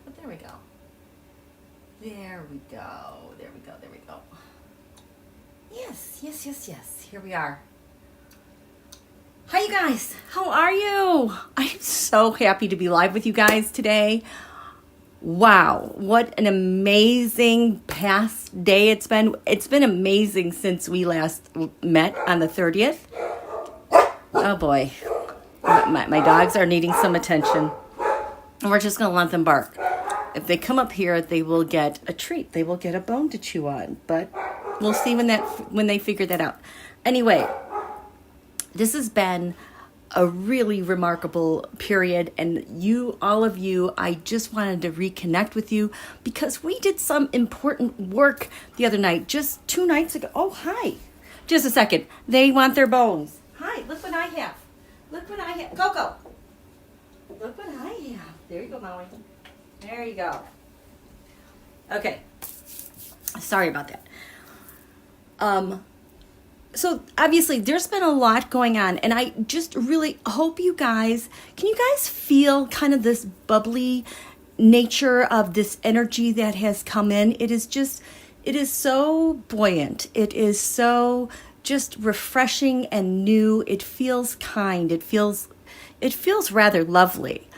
But there we go. There we go. There we go. There we go. Yes, yes, yes, yes. Here we are. Hi, you guys. How are you? I'm so happy to be live with you guys today. Wow, what an amazing past day it's been. It's been amazing since we last met on the 30th. Oh boy, my dogs are needing some attention. And we're just going to let them bark. If they come up here, they will get a treat. They will get a bone to chew on. But we'll see when they figure that out. Anyway, this has been a really remarkable period, and all of you, I just wanted to reconnect with you because we did some important work the other night, just 2 nights ago. Oh, hi. Just a second. They want their bones. Hi, look what I have. Look what I have. Coco. Look what I have. There you go, Molly. There you go. Okay. Sorry about that. So obviously there's been a lot going on, and I just really hope can you guys feel kind of this bubbly nature of this energy that has come in? It is so buoyant. It is so just refreshing and new. It feels kind. It feels rather lovely.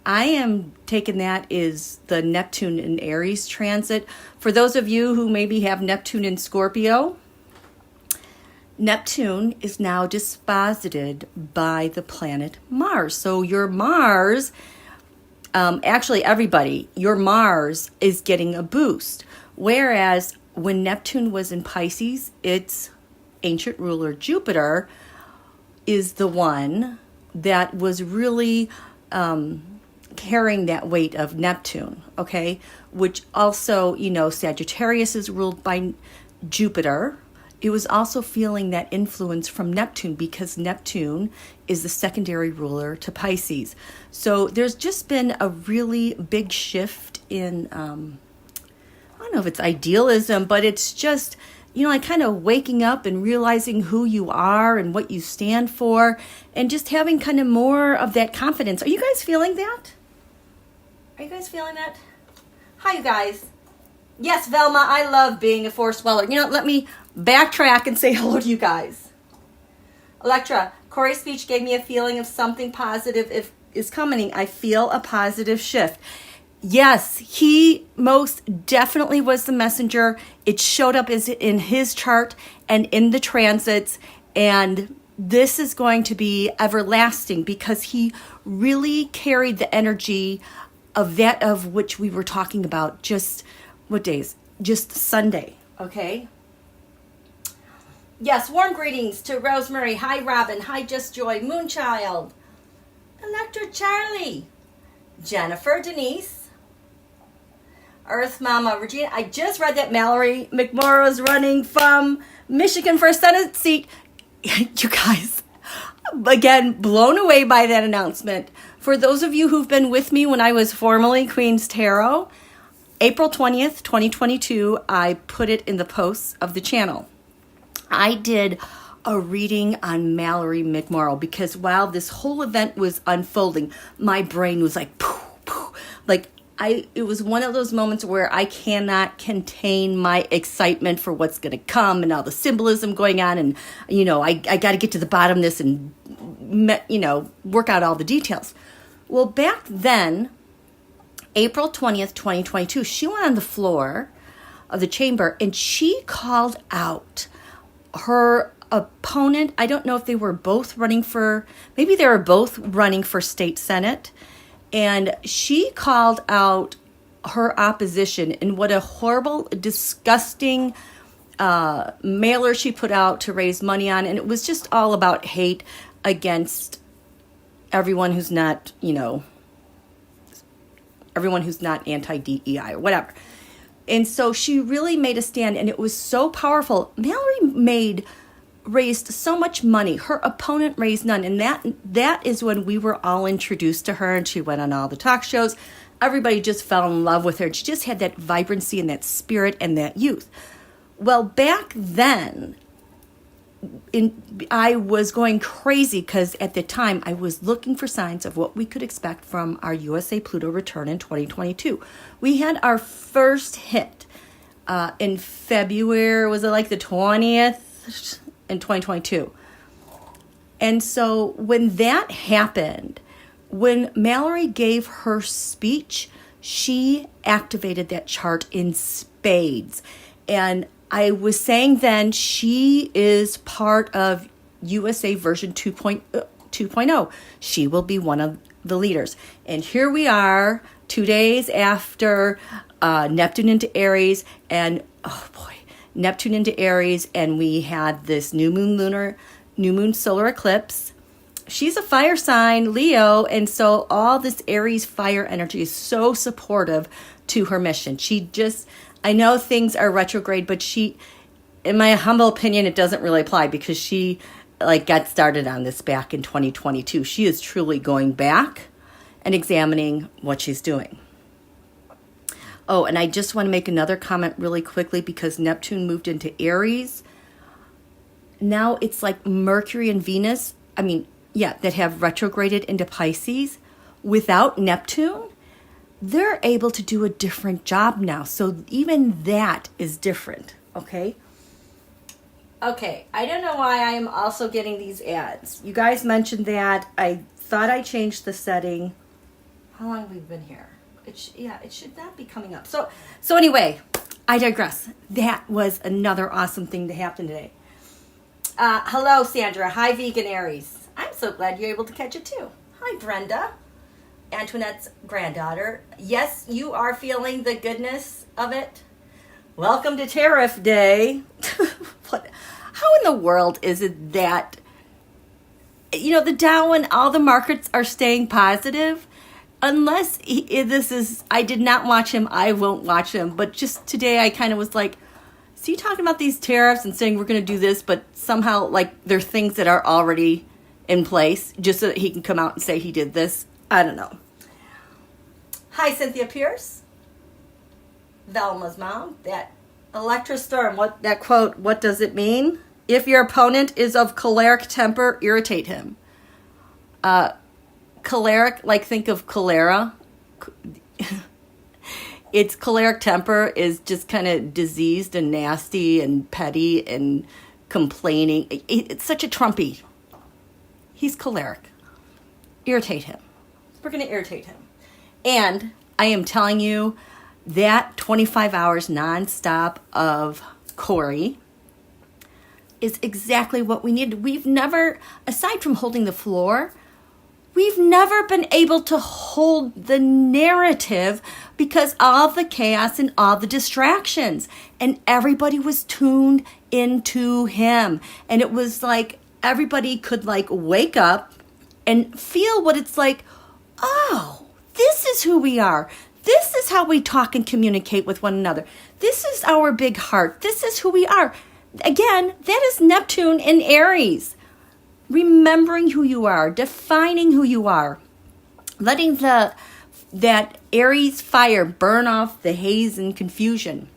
I am taking that is the Neptune and Aries transit. For those of you who maybe have Neptune in Scorpio, Neptune is now disposited by the planet Mars. So your Mars, actually everybody, your Mars is getting a boost. Whereas when Neptune was in Pisces, its ancient ruler Jupiter is the one that was really carrying that weight of Neptune, okay? Which also, Sagittarius is ruled by Jupiter. It was also feeling that influence from Neptune because Neptune is the secondary ruler to Pisces. So there's just been a really big shift in, I don't know if it's idealism, but it's just, like kind of waking up and realizing who you are and what you stand for and just having kind of more of that confidence. Are you guys feeling that? Are you guys feeling that? Hi, you guys. Yes, Velma, I love being a forest dweller. Let me backtrack and say hello to you guys. Electra, Cory's speech gave me a feeling of something positive is coming. I feel a positive shift. Yes, he most definitely was the messenger. It showed up in his chart and in the transits, and this is going to be everlasting because he really carried the energy of that of which we were talking about just, what days? Just Sunday, okay? Yes, warm greetings to Rosemary. Hi, Robin. Hi, Just Joy. Moonchild. Electra Charlie. Jennifer Denise. Earth Mama. Regina. I just read that Mallory McMorrow is running from Michigan for a Senate seat. You guys, again, blown away by that announcement. For those of you who've been with me when I was formerly Queen's Tarot, April 20th, 2022, I put it in the posts of the channel. I did a reading on Mallory McMorrow because while this whole event was unfolding, my brain was like, poof, poof. It was one of those moments where I cannot contain my excitement for what's going to come and all the symbolism going on. And, I got to get to the bottom of this and, work out all the details. Well, back then, April 20th, 2022, she went on the floor of the chamber and she called out her opponent. I don't know if they were both running for state senate. And she called out her opposition and what a horrible, disgusting mailer she put out to raise money on. And it was just all about hate against everyone who's not, everyone who's not anti-DEI or whatever. And so she really made a stand, and it was so powerful. Mallory raised so much money. Her opponent raised none. And that is when we were all introduced to her, and she went on all the talk shows. Everybody just fell in love with her. She just had that vibrancy and that spirit and that youth. Well, back then, I was going crazy because at the time I was looking for signs of what we could expect from our USA Pluto return in 2022. We had our first hit in February, was it like the 20th in 2022? And so when that happened, when Mallory gave her speech, she activated that chart in spades. And I was saying then she is part of USA version 2.0. She will be one of the leaders. And here we are 2 days after Neptune into Aries, and oh boy, Neptune into Aries, and we had this new moon solar eclipse. She's a fire sign, Leo, and so all this Aries fire energy is so supportive to her mission. She just, I know things are retrograde, but she, in my humble opinion, it doesn't really apply because she got started on this back in 2022. She is truly going back and examining what she's doing. Oh, and I just want to make another comment really quickly because Neptune moved into Aries. Now it's like Mercury and Venus, that have retrograded into Pisces. Without Neptune, they're able to do a different job now. So even that is different, okay? Okay, I don't know why I am also getting these ads. You guys mentioned that. I thought I changed the setting. How long have we been here? It should not be coming up. So anyway, I digress. That was another awesome thing to happen today. Hello, Sandra. Hi, Vegan Aries. I'm so glad you're able to catch it too. Hi, Brenda. Antoinette's granddaughter. Yes, you are feeling the goodness of it. Welcome to Tariff Day. How in the world is it that, the Dow and all the markets are staying positive? Unless I did not watch him, I won't watch him. But just today I kind of was like, is he talking about these tariffs and saying we're going to do this, but somehow they're things that are already in place just so that he can come out and say he did this? I don't know. Hi, Cynthia Pierce. Velma's mom. That Electra Storm, that quote, what does it mean? If your opponent is of choleric temper, irritate him. Choleric, think of cholera. Its choleric temper is just kind of diseased and nasty and petty and complaining. It's such a Trumpy. He's choleric. Irritate him. We're going to irritate him. And I am telling you that 25 hours nonstop of Cory is exactly what we need. We've never, aside from holding the floor, we've never been able to hold the narrative because all the chaos and all the distractions. And everybody was tuned into him. And it was like everybody could wake up and feel what it's like, oh, this is who we are. This is how we talk and communicate with one another. This is our big heart. This is who we are. Again, that is Neptune in Aries. Remembering who you are, defining who you are, letting that Aries fire burn off the haze and confusion.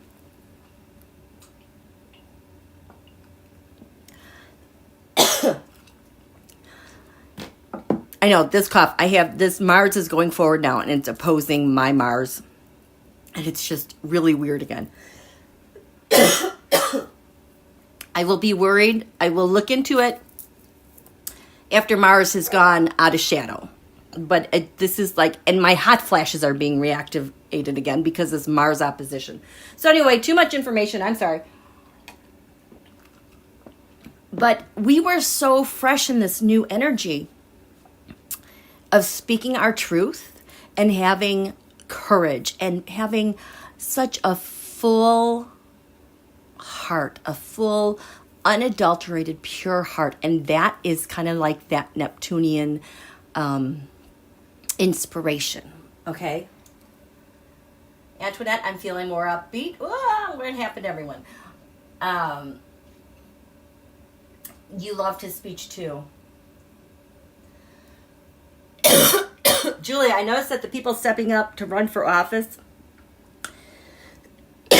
I know, this cough, I have this Mars is going forward now and it's opposing my Mars. And it's just really weird again. I will be worried. I will look into it after Mars has gone out of shadow. But this is and my hot flashes are being reactivated again because it's Mars opposition. So anyway, too much information. I'm sorry. But we were so fresh in this new energy of speaking our truth and having courage and having such a full heart, a full, unadulterated, pure heart. And that is kind of like that Neptunian inspiration, okay? Antoinette, I'm feeling more upbeat. Oh, what happened to everyone? You loved his speech too. Julia, I noticed that the people stepping up to run for office.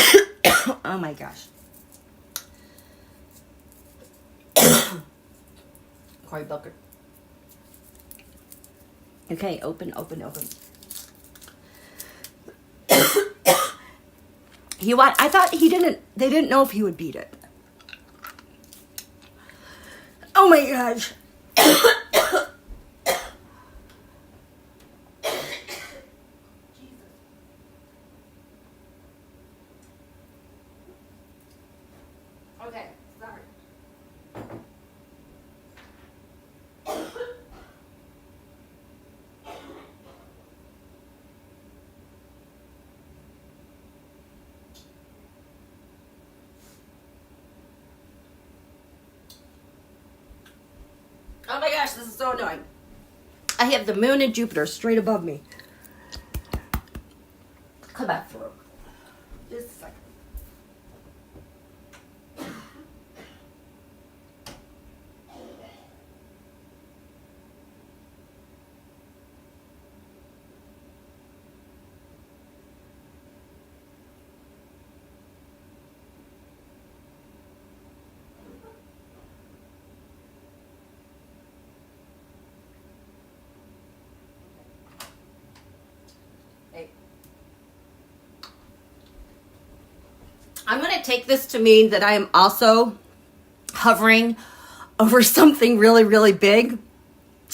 Oh my gosh. Cory Booker. Okay, open. I thought they didn't know if he would beat it. Oh my gosh. Okay, sorry. Oh my gosh, this is so annoying. I have the moon and Jupiter straight above me. Come back through. Just a second. I'm going to take this to mean that I am also hovering over something really, really big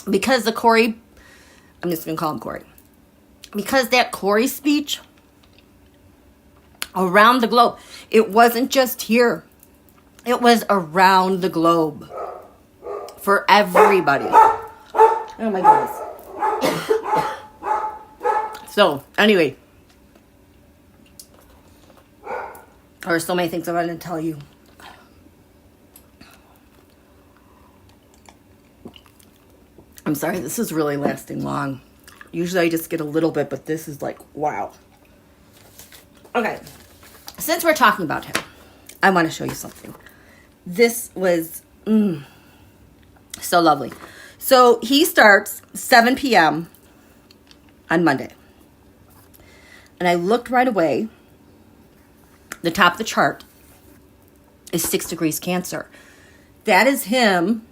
because the Cory, I'm just going to call him Cory, because that Cory speech around the globe, it wasn't just here. It was around the globe for everybody. Oh my goodness. So, anyway. There are so many things I wanted to tell you. I'm sorry, this is really lasting long. Usually I just get a little bit, but this is like, wow. Okay, since we're talking about him, I want to show you something. This was so lovely. So he starts 7 p.m. on Monday. And I looked right away. The top of the chart is 6 degrees Cancer. That is him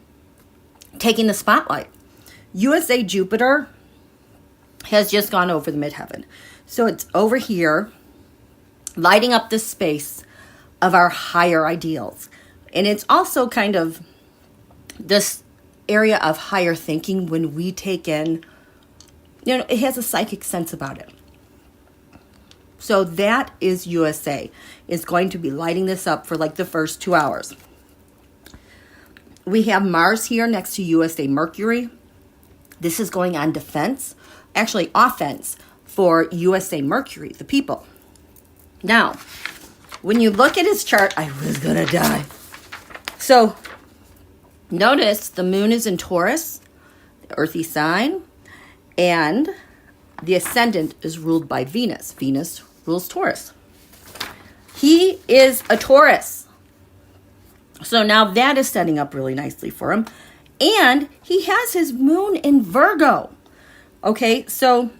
taking the spotlight. USA Jupiter has just gone over the midheaven. So it's over here, lighting up the space of our higher ideals. And it's also kind of this area of higher thinking when we take in, it has a psychic sense about it. So that is USA, is going to be lighting this up for like the first 2 hours. We have Mars here next to USA Mercury. This is going on defense, actually offense for USA Mercury, the people. Now, when you look at his chart, I was going to die. So notice the moon is in Taurus, the earthy sign, and the ascendant is ruled by Venus. Venus rules Taurus. He is a Taurus. So now that is setting up really nicely for him. And he has his moon in Virgo. Okay, so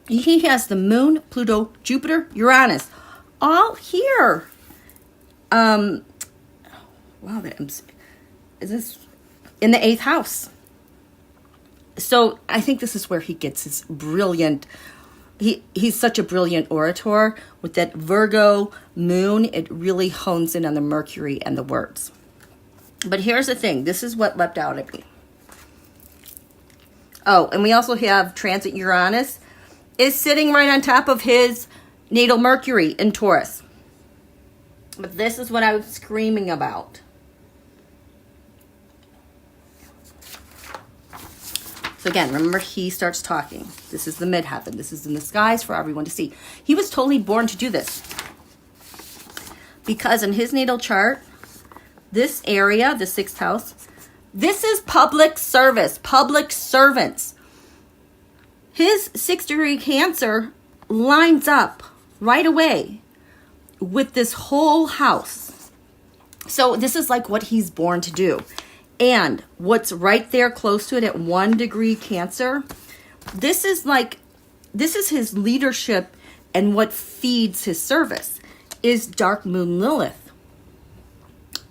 he has the moon, Pluto, Jupiter, Uranus, all here. Wow, is this in the 8th house? So I think this is where he gets his brilliant, he's such a brilliant orator. With that Virgo moon, it really hones in on the Mercury and the words. But here's the thing. This is what leapt out at me. Oh, and we also have transit Uranus is sitting right on top of his natal Mercury in Taurus. But this is what I was screaming about. So again, remember, he starts talking. This is the midheaven. This is in the skies for everyone to see. He was totally born to do this. Because in his natal chart, this area, the 6th house, this is public service, public servants. His 6th degree Cancer lines up right away with this whole house. So this is like what he's born to do. And what's right there close to it at 1 degree Cancer, this is his leadership, and what feeds his service is dark moon Lilith.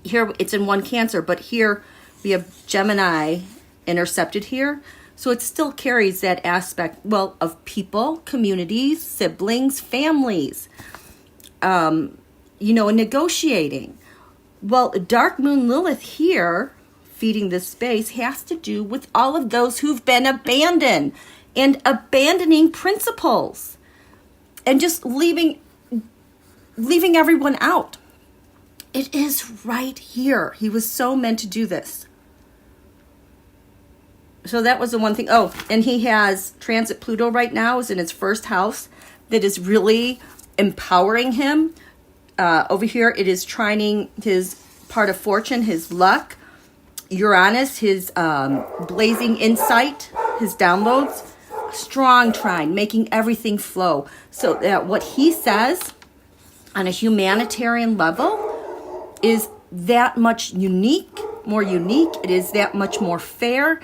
Here it's in 1 Cancer, but here We have Gemini intercepted here. So it still carries that aspect, well, of people, communities, siblings, families, negotiating. Well, Dark Moon Lilith here, feeding this space, has to do with all of those who've been abandoned and abandoning principles and just leaving everyone out. It is right here. He was so meant to do this. So that was the one thing. Oh, and he has transit Pluto right now, is in his first house, that is really empowering him. Over here, it is trining his part of fortune, his luck. Uranus, his blazing insight, his downloads. Strong trine, making everything flow. So that what he says on a humanitarian level is that much more unique. It is that much more fair.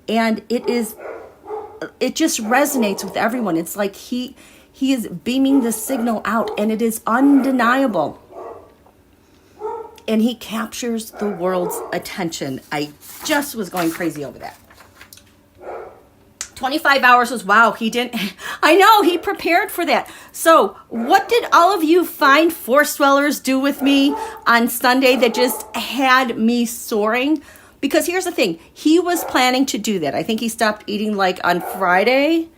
And it just resonates with everyone. It's like he is beaming the signal out, and it is undeniable. And he captures the world's attention. I just was going crazy over that. 25 hours was, wow, I know, he prepared for that. So what did all of you fine force dwellers do with me on Sunday that just had me soaring? Because here's the thing, he was planning to do that. I think he stopped eating like on Friday,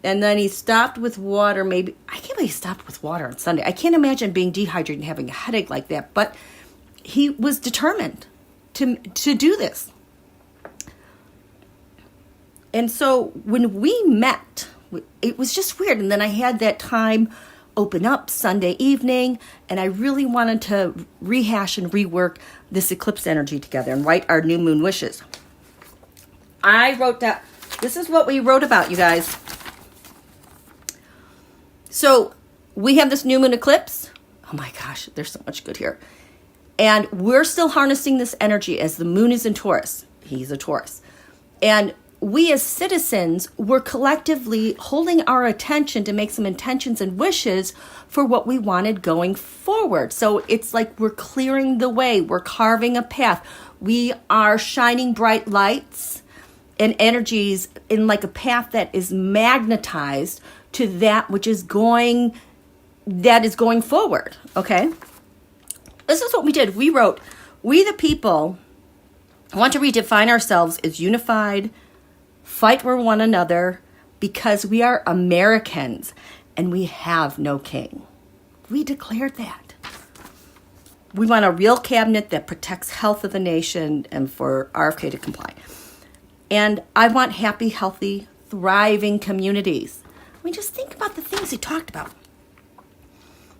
and then he stopped with water maybe. I can't believe he stopped with water on Sunday. I can't imagine being dehydrated and having a headache like that, but he was determined to do this. And so when we met, it was just weird. And then I had that time open up Sunday evening, and I really wanted to rehash and rework this eclipse energy together and write our new moon wishes. I wrote that. This is what we wrote about, you guys. So we have this new moon eclipse. Oh my gosh, there's so much good here. And we're still harnessing this energy as the moon is in Taurus. He's a Taurus. And we as citizens were collectively holding our attention to make some intentions and wishes for what we wanted going forward. So it's like we're clearing the way. We're carving a path. We are shining bright lights and energies in like a path that is magnetized to that which is going forward. Okay. This is what we did. We wrote, we the people want to redefine ourselves as unified, fight for one another, because we are Americans and we have no king. We declared that. We want a real cabinet that protects health of the nation and for RFK to comply. And I want happy, healthy, thriving communities. I mean, just think about the things he talked about.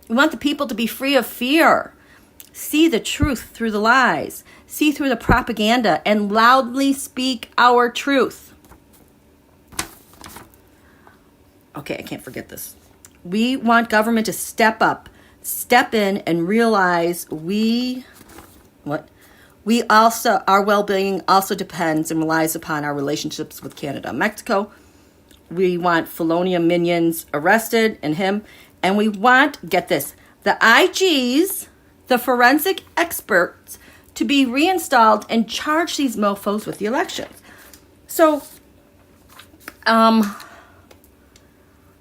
We want the people to be free of fear, see the truth through the lies, see through the propaganda, and loudly speak our truth. Okay, I can't forget this. We want government to step up, step in, and realize our well-being also depends and relies upon our relationships with Canada and Mexico. We want felonious minions arrested and him. And we want, get this, the IGs, the forensic experts, to be reinstalled and charge these mofos with the elections. So,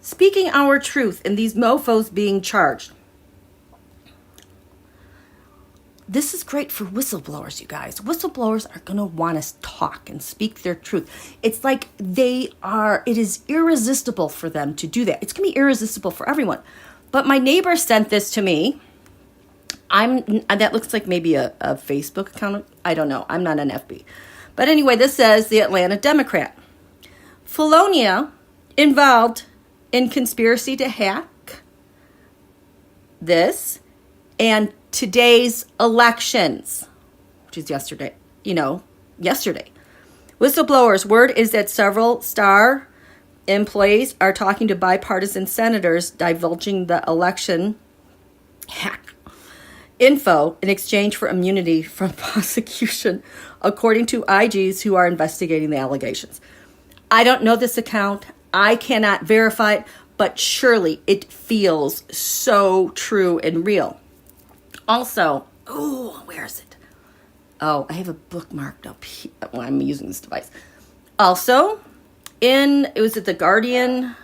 speaking our truth and these mofos being charged. This is great for whistleblowers, you guys. Whistleblowers are going to want to talk and speak their truth. It's like it is irresistible for them to do that. It's going to be irresistible for everyone. But my neighbor sent this to me. That looks like maybe a Facebook account. I don't know. I'm not an FB. But anyway, this says the Atlanta Democrat. Felonia involved in conspiracy to hack this and today's elections, which is yesterday. Whistleblowers, word is that several star employees are talking to bipartisan senators divulging the election hack info in exchange for immunity from prosecution, according to IGs who are investigating the allegations. I don't know this account. I cannot verify it, but surely it feels so true and real. Also, where is it? Oh, I have a bookmarked up here when I'm using this device. Also, it was at The Guardian,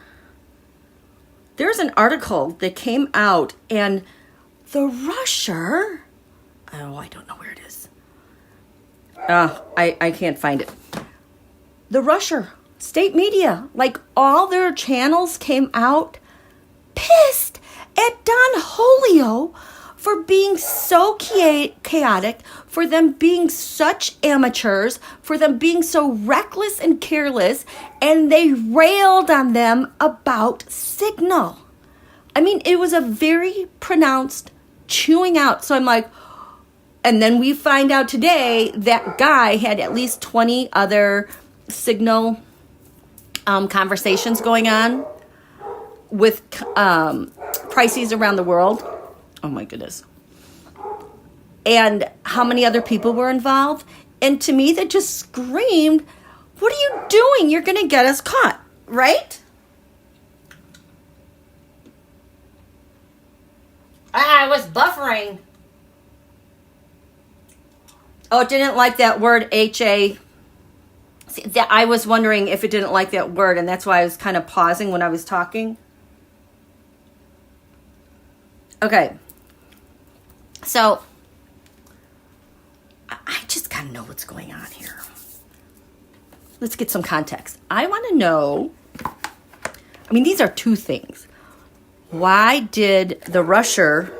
there's an article that came out, and the rusher, oh, I don't know where it is. I can't find it. The rusher, state media, like all their channels came out pissed at Don Holio for being so chaotic, for them being such amateurs, for them being so reckless and careless, and they railed on them about Signal. I mean, it was a very pronounced chewing out. So I'm like, and then we find out today that guy had at least 20 other Signal conversations going on with crises around the world. Oh my goodness. And how many other people were involved? And to me, that just screamed, what are you doing? You're going to get us caught, right? I was buffering. Oh, it didn't like that word, H-A. See, I was wondering if it didn't like that word, and that's why I was kind of pausing when I was talking. Okay. So, I just gotta know what's going on here. Let's get some context. I want to know, I mean, these are two things. Why did the rusher,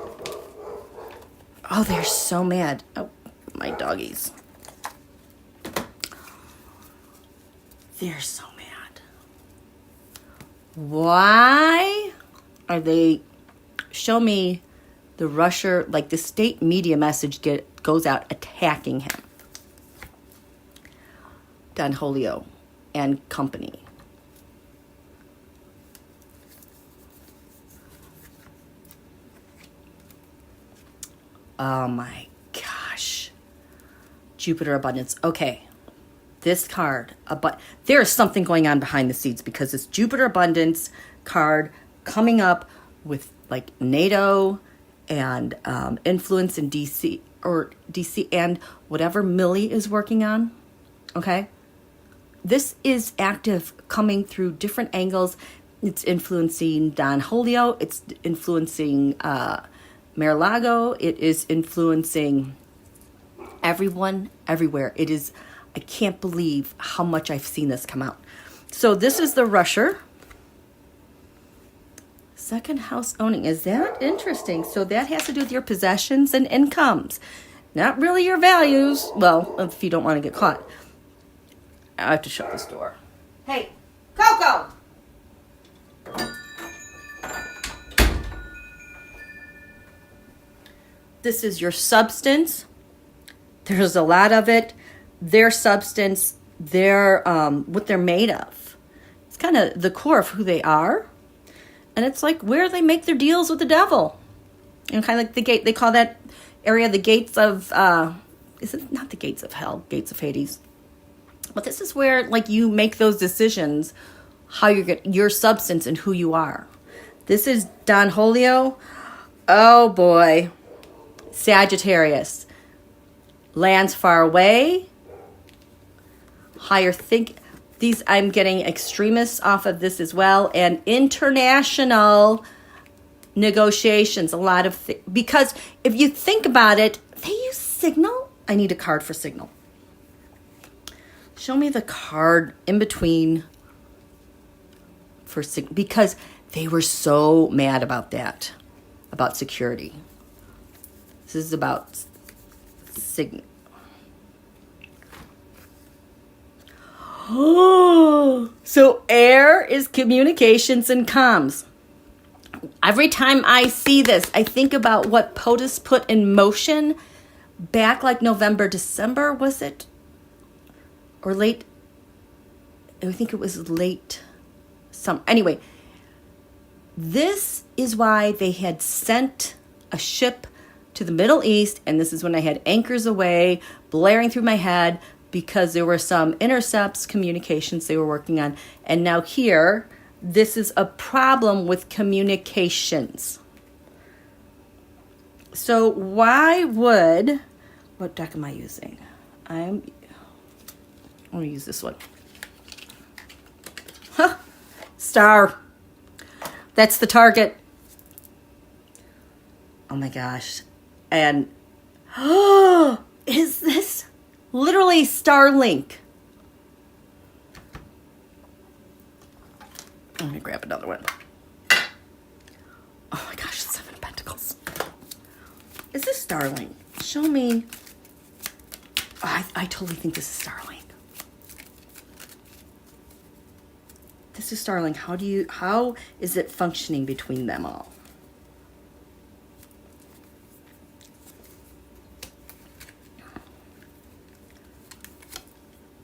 oh, they're so mad. Oh, my doggies. They're so mad. Why are they, show me the rusher, like the state media message goes out attacking him. Don Holio and company. Oh my gosh. Jupiter abundance. Okay. This card, but there is something going on behind the scenes because this Jupiter abundance card coming up with like NATO and influence in DC and whatever Milley is working on. Okay. This is active coming through different angles. It's influencing Don Holio. It's influencing Mar-a-Lago. It is influencing everyone, everywhere. It is, I can't believe how much I've seen this come out. So this is the rusher. Second house owning. Is that interesting? So that has to do with your possessions and incomes. Not really your values. Well, if you don't want to get caught. I have to shut this door. Hey, Coco! This is your substance. There's a lot of it. Their substance, what they're made of. It's kind of the core of who they are. And it's like where they make their deals with the devil. You know, kind of like the gate. They call that area the gates of, is it not the gates of hell, gates of Hades? But this is where like you make those decisions, how you get your substance and who you are. This is Don Holio. Oh boy. Sagittarius. Lands far away. Higher think. These, I'm getting extremists off of this as well. And international negotiations. A lot of, because if you think about it, they use Signal. I need a card for Signal. Show me the card in between for Signal. Because they were so mad about that. About security. This is about Signal. So air is communications and comms. Every time I see this, I think about what POTUS put in motion back like November, December, was it? Or late, I think it was late summer. Anyway, this is why they had sent a ship to the Middle East, and this is when I had anchors away, blaring through my head, because there were some intercepts, communications they were working on. And now here, this is a problem with communications. So why would, what deck am I using? I'm gonna use this one. Huh. Star. That's the target. Oh my gosh. And oh, is this literally Starlink? I'm gonna grab another one. Oh my gosh, 7 of Pentacles. Is this Starlink? Show me. Oh, I totally think this is Starlink. This is Starlink. How is it functioning between them all?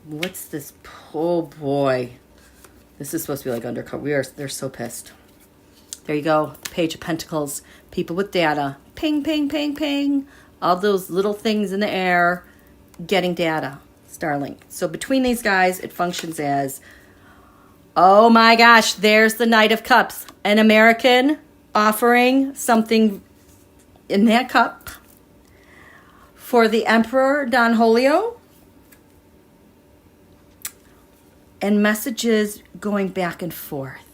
What's this? Oh boy. This is supposed to be like undercover. They're so pissed. There you go. Page of Pentacles. People with data. Ping, ping, ping, ping. All those little things in the air getting data. Starlink. So between these guys, it functions as, oh my gosh, there's the Knight of Cups. An American offering something in that cup for the Emperor Don Julio. And messages going back and forth.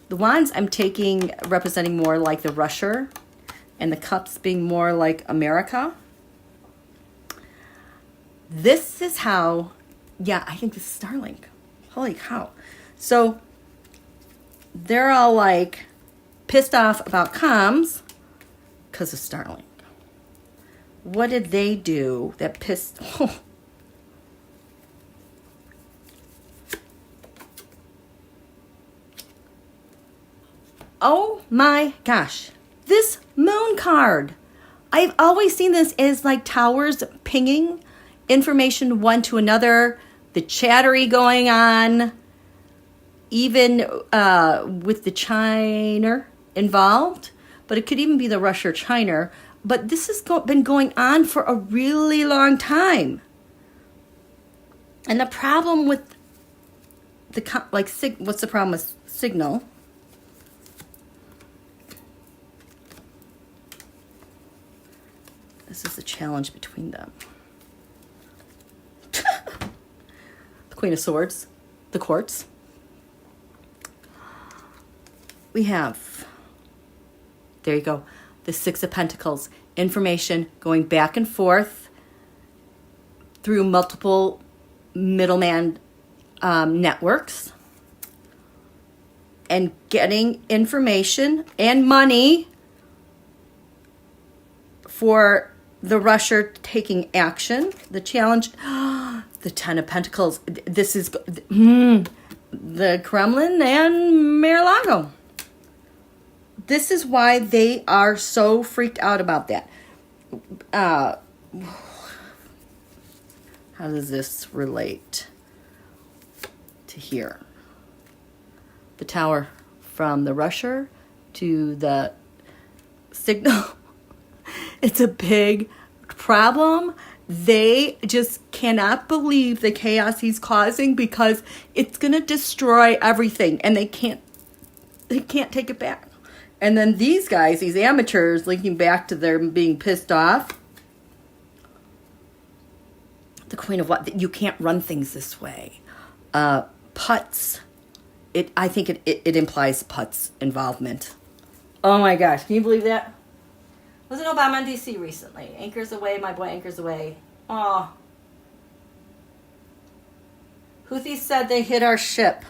The wands I'm taking representing more like the Russia, and the cups being more like America. This is how, yeah, I think this is Starlink. Holy cow. So they're all like pissed off about comms because of Starlink. What did they do that pissed... Oh. Oh my gosh, this moon card. I've always seen this as like towers pinging information one to another, the chattery going on, even with the China involved, but it could even be the Russia or China. But this has been going on for a really long time. And the problem with the, what's the problem with signal? This is the challenge between them. The Queen of Swords, the Quartz. We have, there you go, the Six of Pentacles. Information going back and forth through multiple middleman networks. And getting information and money for the Russia taking action, the challenge, the Ten of Pentacles. This is the Kremlin and Mar-a-Lago. This is why they are so freaked out about that. How does this relate to here? The Tower from the Russia to the signal. It's a big problem. They just cannot believe the chaos he's causing because it's going to destroy everything, and they can't take it back. And then these guys, these amateurs, linking back to their being pissed off. The Queen of what? You can't run things this way. Putts. I think it implies Putts involvement. Oh my gosh, can you believe that? Wasn't Obama in D.C. recently? Anchors away, my boy anchors away. Aw. Houthis said they hit our ship.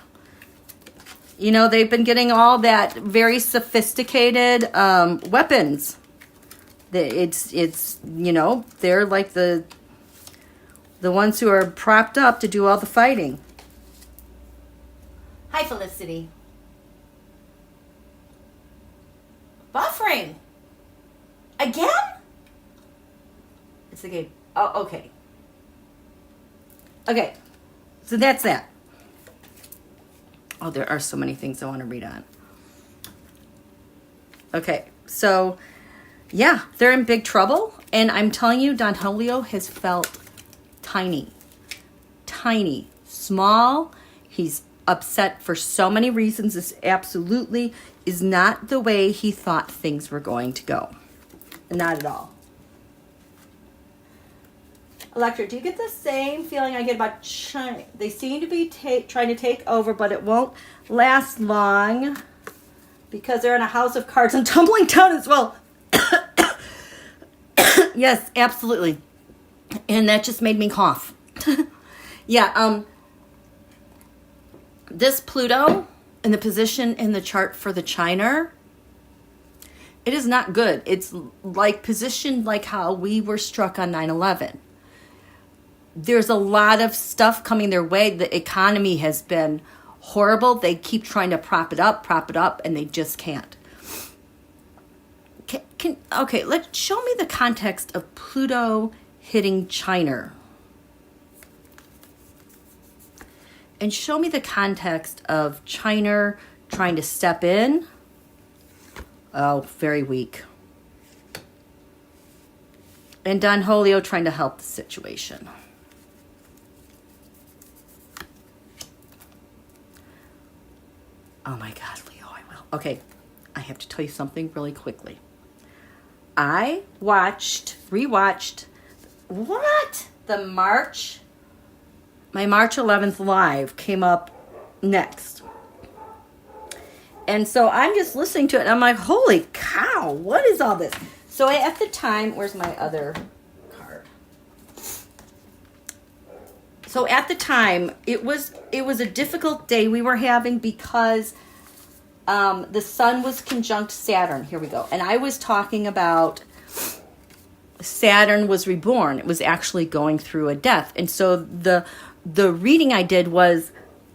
You know, they've been getting all that very sophisticated weapons. It's you know, they're like the ones who are propped up to do all the fighting. Hi, Felicity. Buffering. Again? It's the game. Oh, okay. Okay. So that's that. Oh, there are so many things I want to read on. Okay. So, yeah, they're in big trouble. And I'm telling you, Don Julio has felt tiny. Tiny. Small. He's upset for so many reasons. This absolutely is not the way he thought things were going to go. Not at all. Electra, do you get the same feeling I get about China? They seem to be trying to take over, but it won't last long because they're in a house of cards and tumbling down as well. Yes, absolutely. And that just made me cough. Yeah, this Pluto in the position in the chart for the CHlNA, it is not good. It's like positioned like how we were struck on 9/11. There's a lot of stuff coming their way. The economy has been horrible. They keep trying to prop it up, and they just can't. Okay, let's show me the context of Pluto hitting CHlNA. And show me the context of CHlNA trying to step in. Oh, very weak. And Don Julio trying to help the situation. Oh my God, Leo, I will. Okay, I have to tell you something really quickly. I rewatched, my March 11th live came up next. And so I'm just listening to it, and I'm like, holy cow, what is all this? So at the time, where's my other card? So at the time, it was a difficult day we were having because the sun was conjunct Saturn. Here we go. And I was talking about Saturn was reborn. It was actually going through a death. And so the reading I did was,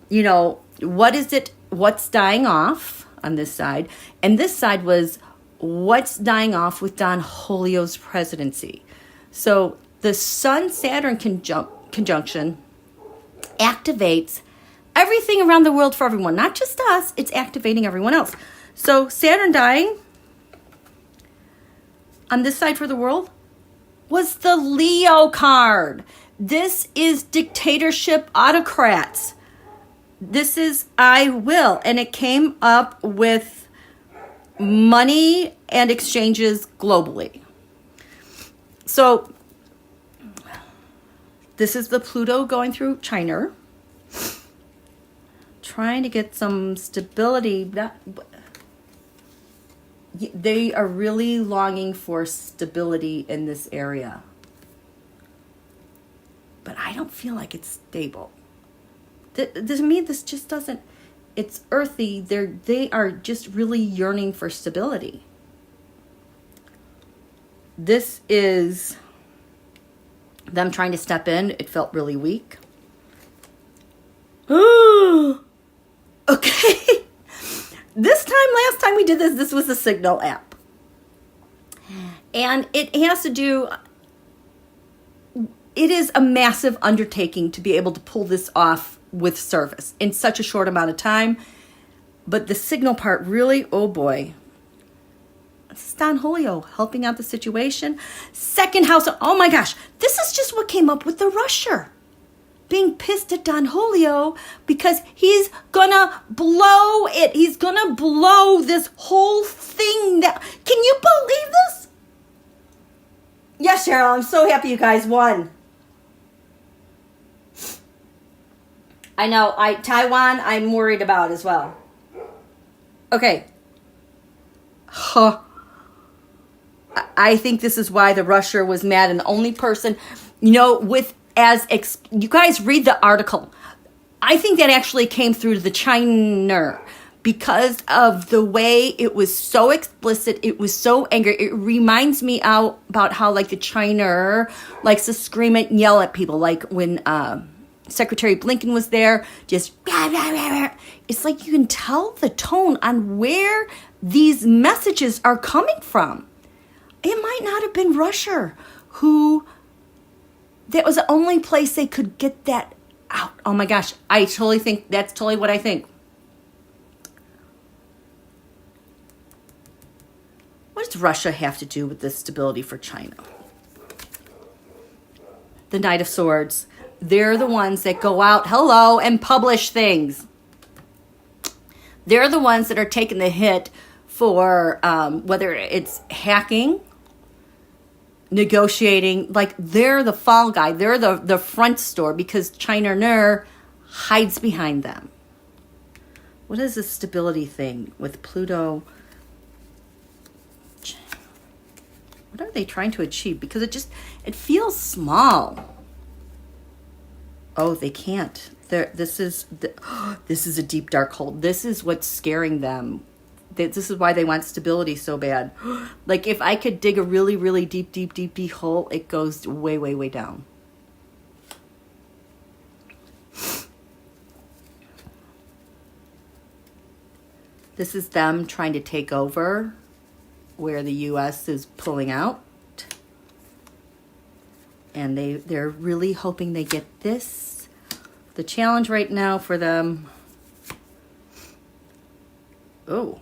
you know, what's dying off on this side? And this side was what's dying off with Don Julio's presidency. So the Sun-Saturn conjunction activates everything around the world for everyone, not just us. It's activating everyone else. So Saturn dying on this side for the world was the Leo card. This is dictatorship autocrats. This is I will. And it came up with money and exchanges globally. So this is the Pluto going through CHlNA, trying to get some stability. They are really longing for stability in this area. But I don't feel like it's stable. To me, this just doesn't, it's earthy. They are just really yearning for stability. This is them trying to step in. It felt really weak. Okay. Last time we did this was the Signal app. And it has to do, it is a massive undertaking to be able to pull this off with service in such a short amount of time. But the Signal part really, oh boy. This is Don Julio helping out the situation. Second house, oh my gosh. This is just what came up with the rusher. Being pissed at Don Julio because he's gonna blow it. He's gonna blow this whole thing down. Can you believe this? Yes, Cheryl, I'm so happy you guys won. I know, Taiwan, I'm worried about as well. Okay. I think this is why the rusher was mad, and the only person, you know, you guys read the article. I think that actually came through to the CHlNA because of the way it was so explicit. It was so angry. It reminds me about how like the CHlNA likes to scream and yell at people. Like when Secretary Blinken was there, just blah, blah, blah, blah. It's like you can tell the tone on where these messages are coming from. It might not have been Russia that was the only place they could get that out. Oh my gosh, I totally think that's totally what I think. What does Russia have to do with this stability for China? The Knight of Swords. They're the ones that go out, and publish things. They're the ones that are taking the hit for whether it's hacking, negotiating, like they're the fall guy. They're the front store because CHlNA hides behind them. What is this stability thing with Pluto? What are they trying to achieve? Because it feels small. Oh, they can't. This is a deep dark hole. This is what's scaring them. This is why they want stability so bad. Like if I could dig a really, really deep hole, it goes way, way, way down. This is them trying to take over where the US is pulling out. And they're really hoping they get this. The challenge right now for them. Oh.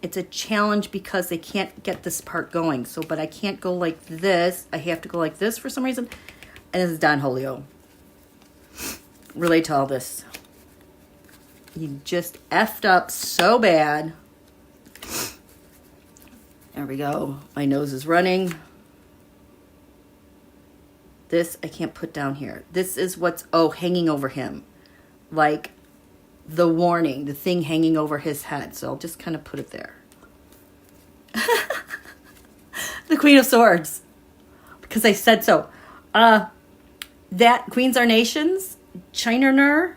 It's a challenge because they can't get this part going. So, but I can't go like this. I have to go like this for some reason. And this is Don Julio. Relate to all this. You just effed up so bad. There we go. My nose is running. This I can't put down here. This is what's, hanging over him. Like the warning, the thing hanging over his head. So I'll just kind of put it there. The Queen of Swords. Because I said so. That Queens Are Nations, CHlNA,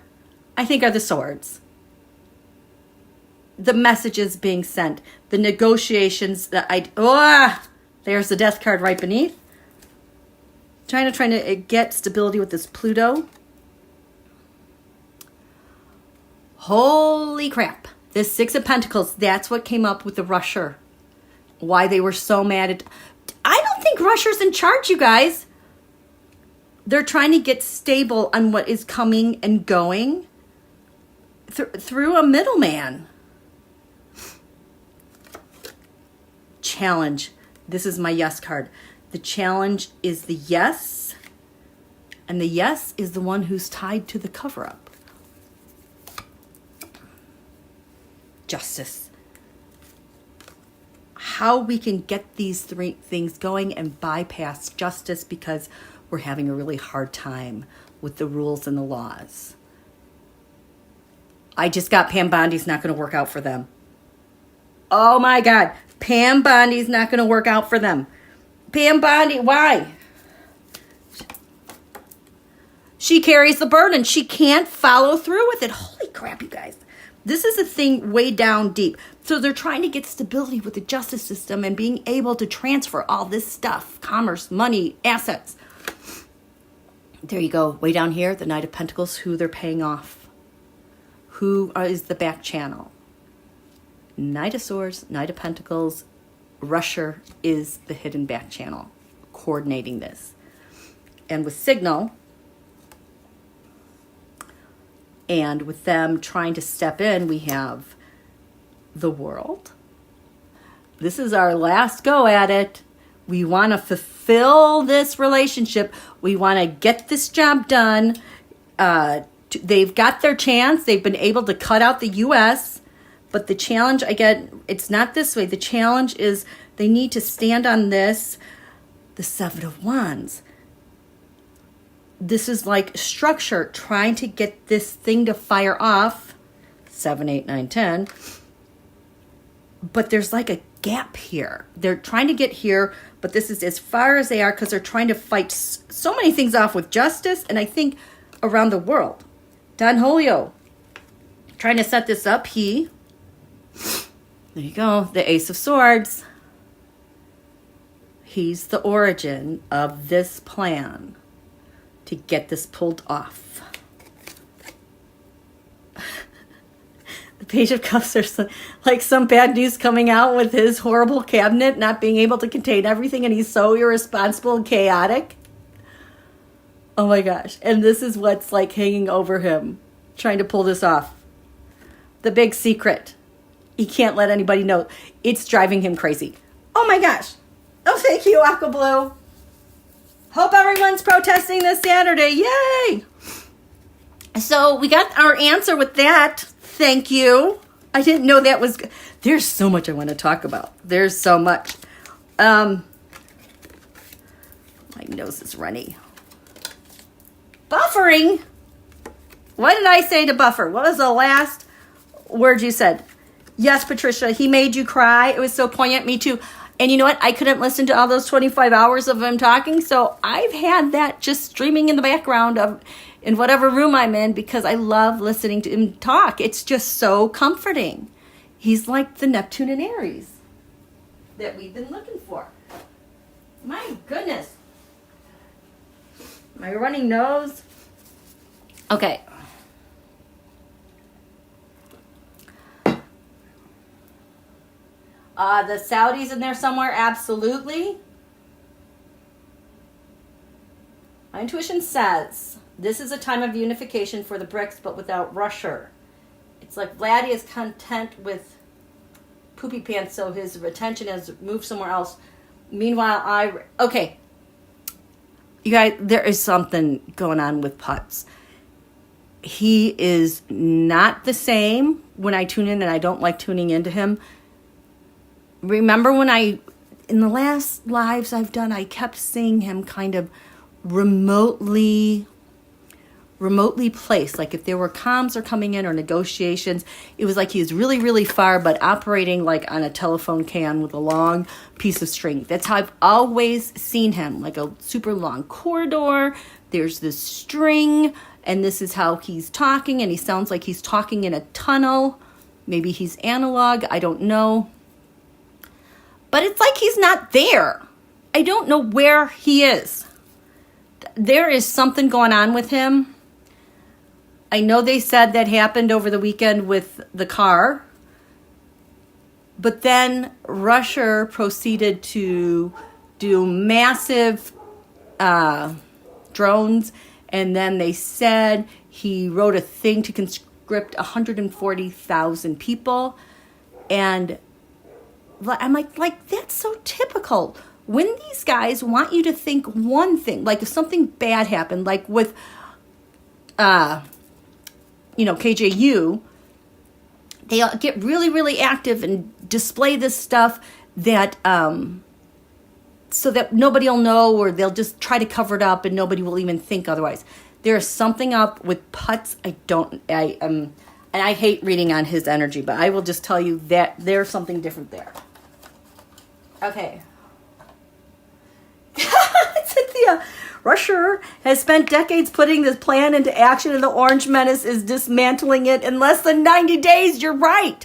I think are the swords. The messages being sent. The negotiations that there's the death card right beneath. Trying to get stability with this Pluto. Holy crap. This Six of Pentacles, that's what came up with the rusher. Why they were so mad at... I don't think rusher's in charge, you guys. They're trying to get stable on what is coming and going through a middleman. Challenge. This is my yes card. The challenge is the yes. And the yes is the one who's tied to the cover-up. Justice. How we can get these three things going and bypass justice because we're having a really hard time with the rules and the laws. I just got Pam Bondi's not going to work out for them. Oh my God. Pam Bondi's not going to work out for them. Pam Bondi, why? She carries the burden. She can't follow through with it. Holy crap, you guys. This is a thing way down deep. So they're trying to get stability with the justice system and being able to transfer all this stuff. Commerce, money, assets. There you go. Way down here, the Knight of Pentacles, who they're paying off. Who is the back channel? Knight of Swords, Knight of Pentacles, Rusher is the hidden back channel, coordinating this. And with Signal, and with them trying to step in, we have the World. This is our last go at it. We want to fulfill this relationship. We want to get this job done. They've got their chance. They've been able to cut out the U.S., but the challenge, it's not this way. The challenge is they need to stand on this, the Seven of Wands. This is like structure, trying to get this thing to fire off. 7, 8, 9, 10. But there's like a gap here. They're trying to get here, but this is as far as they are because they're trying to fight so many things off with justice, and I think around the world. Don Julio, trying to set this up. There you go, the Ace of Swords. He's the origin of this plan to get this pulled off. The Page of Cups, there's like some bad news coming out with his horrible cabinet not being able to contain everything, and he's so irresponsible and chaotic. Oh my gosh. And this is what's like hanging over him, trying to pull this off. The big secret. He can't let anybody know. It's driving him crazy. Oh my gosh. Oh, thank you, Aqua Blue. Hope everyone's protesting this Saturday. Yay! So we got our answer with that. Thank you. I didn't know that was... There's so much I want to talk about. There's so much. My nose is runny. Buffering? What did I say to buffer? What was the last word you said? Yes, Patricia, he made you cry. It was so poignant. Me too. And you know what? I couldn't listen to all those 25 hours of him talking, so I've had that just streaming in the background in whatever room I'm in because I love listening to him talk. It's just so comforting. He's like the Neptune and Aries that we've been looking for. My goodness. My running nose. Okay. The Saudis in there somewhere, absolutely. My intuition says this is a time of unification for the BRICS, but without Russia. It's like Vladdy is content with poopy pants, so his attention has moved somewhere else. Meanwhile, okay. You guys, there is something going on with Putz. He is not the same when I tune in, and I don't like tuning into him. Remember when in the last lives I've done, I kept seeing him kind of remotely placed. Like if there were comms are coming in or negotiations, it was like he was really, really far, but operating like on a telephone can with a long piece of string. That's how I've always seen him, like a super long corridor. There's this string, and this is how he's talking, and he sounds like he's talking in a tunnel. Maybe he's analog, I don't know. But it's like he's not there. I don't know where he is. There is something going on with him. I know they said that happened over the weekend with the car. But then Russia proceeded to do massive drones. And then they said he wrote a thing to conscript 140,000 people. And I'm like, that's so typical. When these guys want you to think one thing, like if something bad happened, like with, KJU, they get really, really active and display this stuff that, so that nobody will know, or they'll just try to cover it up and nobody will even think otherwise. There's something up with Putz. And I hate reading on his energy, but I will just tell you that there's something different there. Okay. Cynthia, Russia has spent decades putting this plan into action, and the Orange Menace is dismantling it in less than 90 days. You're right.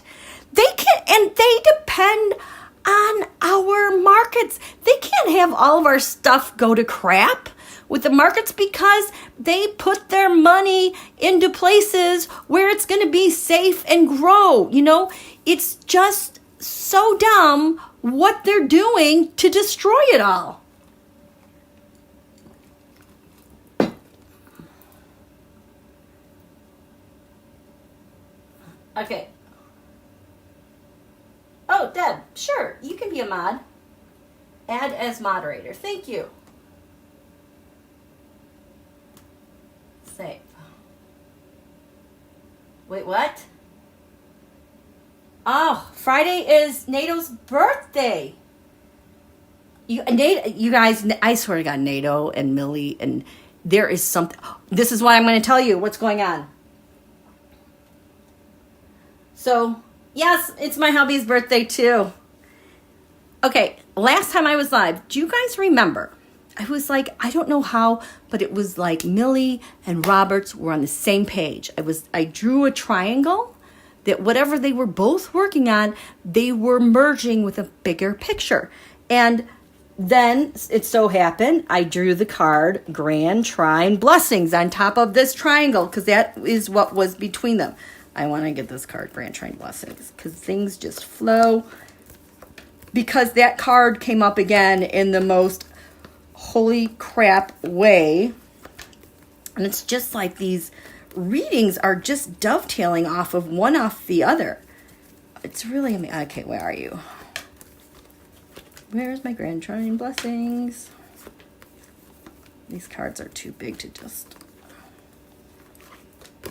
They depend on our markets. They can't have all of our stuff go to crap with the markets because they put their money into places where it's going to be safe and grow. It's just so dumb what they're doing to destroy it all. Okay. Oh, Deb, sure, you can be a mod. Add as moderator. Thank you. Save. Wait, what? Oh, Friday is NATO's birthday. You guys, I swear to God, NATO and Milley, and there is something. This is why I'm going to tell you what's going on. So, yes, it's my hubby's birthday too. Okay, last time I was live, do you guys remember? I was like, I don't know how, but it was like Milley and Roberts were on the same page. I drew a triangle that whatever they were both working on, they were merging with a bigger picture. And then it so happened, I drew the card Grand Trine Blessings on top of this triangle because that is what was between them. I want to get this card Grand Trine Blessings because things just flow. Because that card came up again in the most holy crap way. And it's just like these readings are just dovetailing off the other. It's really amazing. Okay, where are you? Where's my Grand Trine Blessings? These cards are too big to just...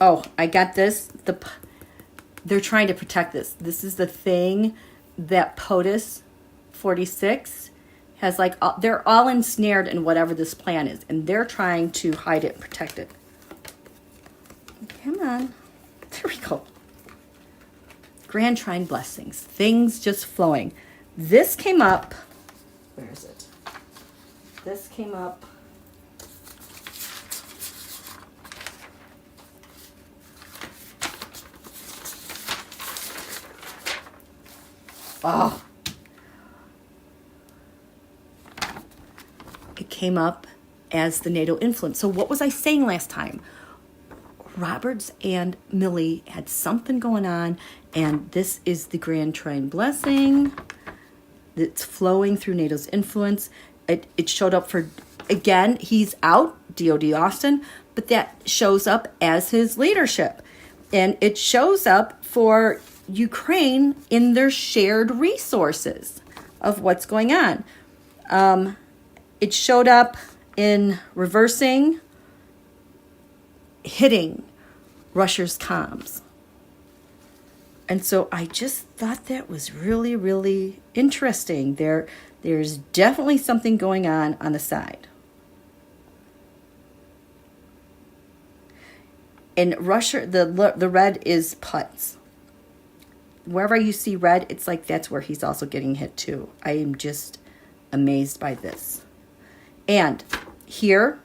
Oh, I got this. They're trying to protect this. This is the thing that POTUS 46 has like, they're all ensnared in whatever this plan is, and they're trying to hide it and protect it. Come on. There we go. Grand Trine blessings. Things just flowing. This came up. Where is it? This came up. Oh. It came up as the NATO influence. So what was I saying last time? Roberts and Milley had something going on, and this is the Grand Trine blessing that's flowing through NATO's influence. It showed up for, again, he's out, DOD Austin, but that shows up as his leadership. And it shows up for Ukraine in their shared resources of what's going on. It showed up in reversing, hitting Russia's comms. And so I just thought that was really, really interesting. There's definitely something going on the side. In Russia, the red is putts. Wherever you see red, it's like that's where he's also getting hit too. I am just amazed by this. And here,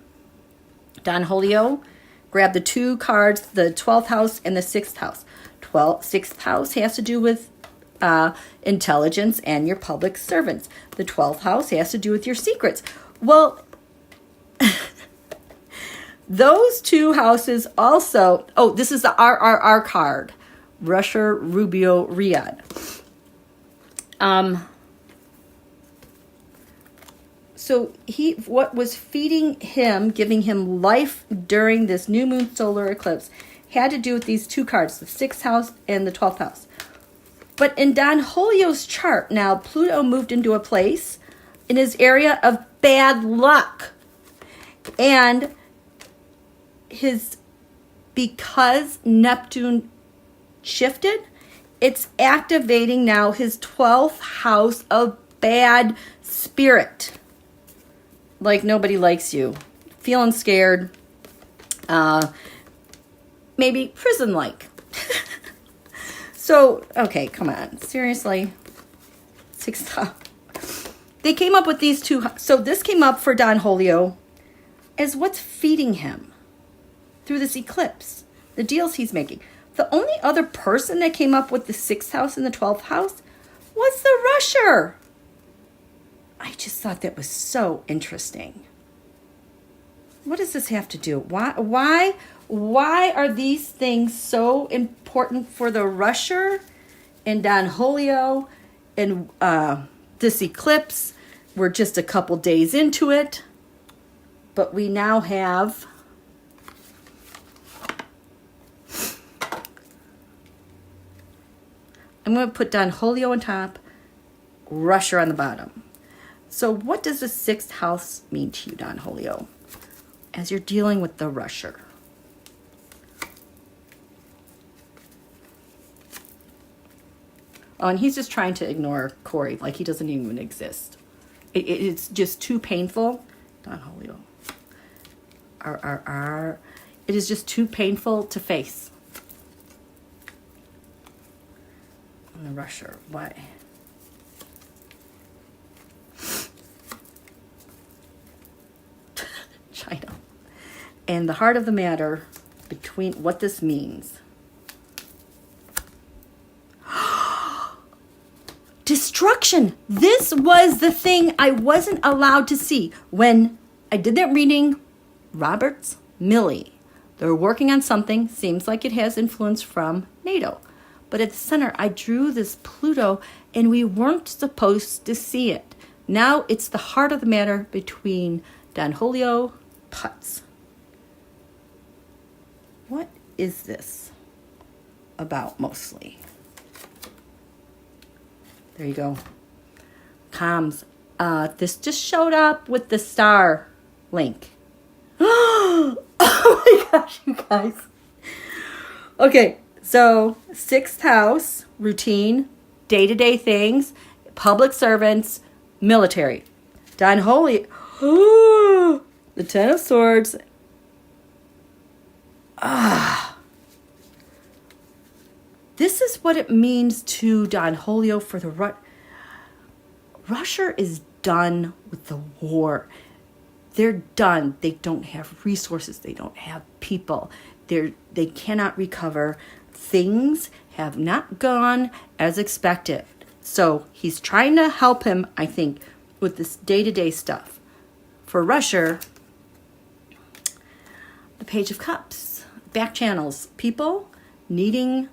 Don Julio grabbed the two cards, the 12th house and the 6th house. 6th house has to do with intelligence and your public servants. The 12th house has to do with your secrets. Well, those two houses also, oh, this is the RRR card, Russia, Rubio, Riyadh. So what was feeding him, giving him life during this new moon solar eclipse had to do with these two cards, the 6th house and the 12th house. But in Don Julio's chart, now Pluto moved into a place in his area of bad luck. And because Neptune shifted, it's activating now his 12th house of bad spirit. Like nobody likes you. Feeling scared. Maybe prison-like. So, okay, come on. Seriously. 6th house. They came up with these two. So this came up for Don Julio as what's feeding him through this eclipse. The deals he's making. The only other person that came up with the 6th house and the 12th house was the Rusher. I just thought that was so interesting. What does this have to do? Why are these things so important for the Rusher and Don Julio and this eclipse? We're just a couple days into it, but we now have I'm going to put Don Julio on top, Rusher on the bottom. So what does the 6th house mean to you, Don Julio, as you're dealing with the Rusher? Oh, and he's just trying to ignore Cory, like he doesn't even exist. It's just too painful. Don Julio. It is just too painful to face. And the Rusher, why? China. And the heart of the matter between what this means. Destruction. This was the thing I wasn't allowed to see when I did that reading. Roberts&Milley. They're working on something. Seems like it has influence from NATO. But at the center, I drew this Pluto, and we weren't supposed to see it. Now it's the heart of the matter between Don Julio, putts. What is this about mostly? There you go. Comms. This just showed up with the star link. Oh my gosh, you guys. Okay, so 6th house, routine, day-to-day things, public servants, military. Don Julio. The Ten of Swords. This is what it means to Don Julio for the Russia is done with the war. They're done. They don't have resources. They don't have people. They cannot recover. Things have not gone as expected. So he's trying to help him, I think, with this day-to-day stuff. For Russia, the Page of Cups, back channels, people needing.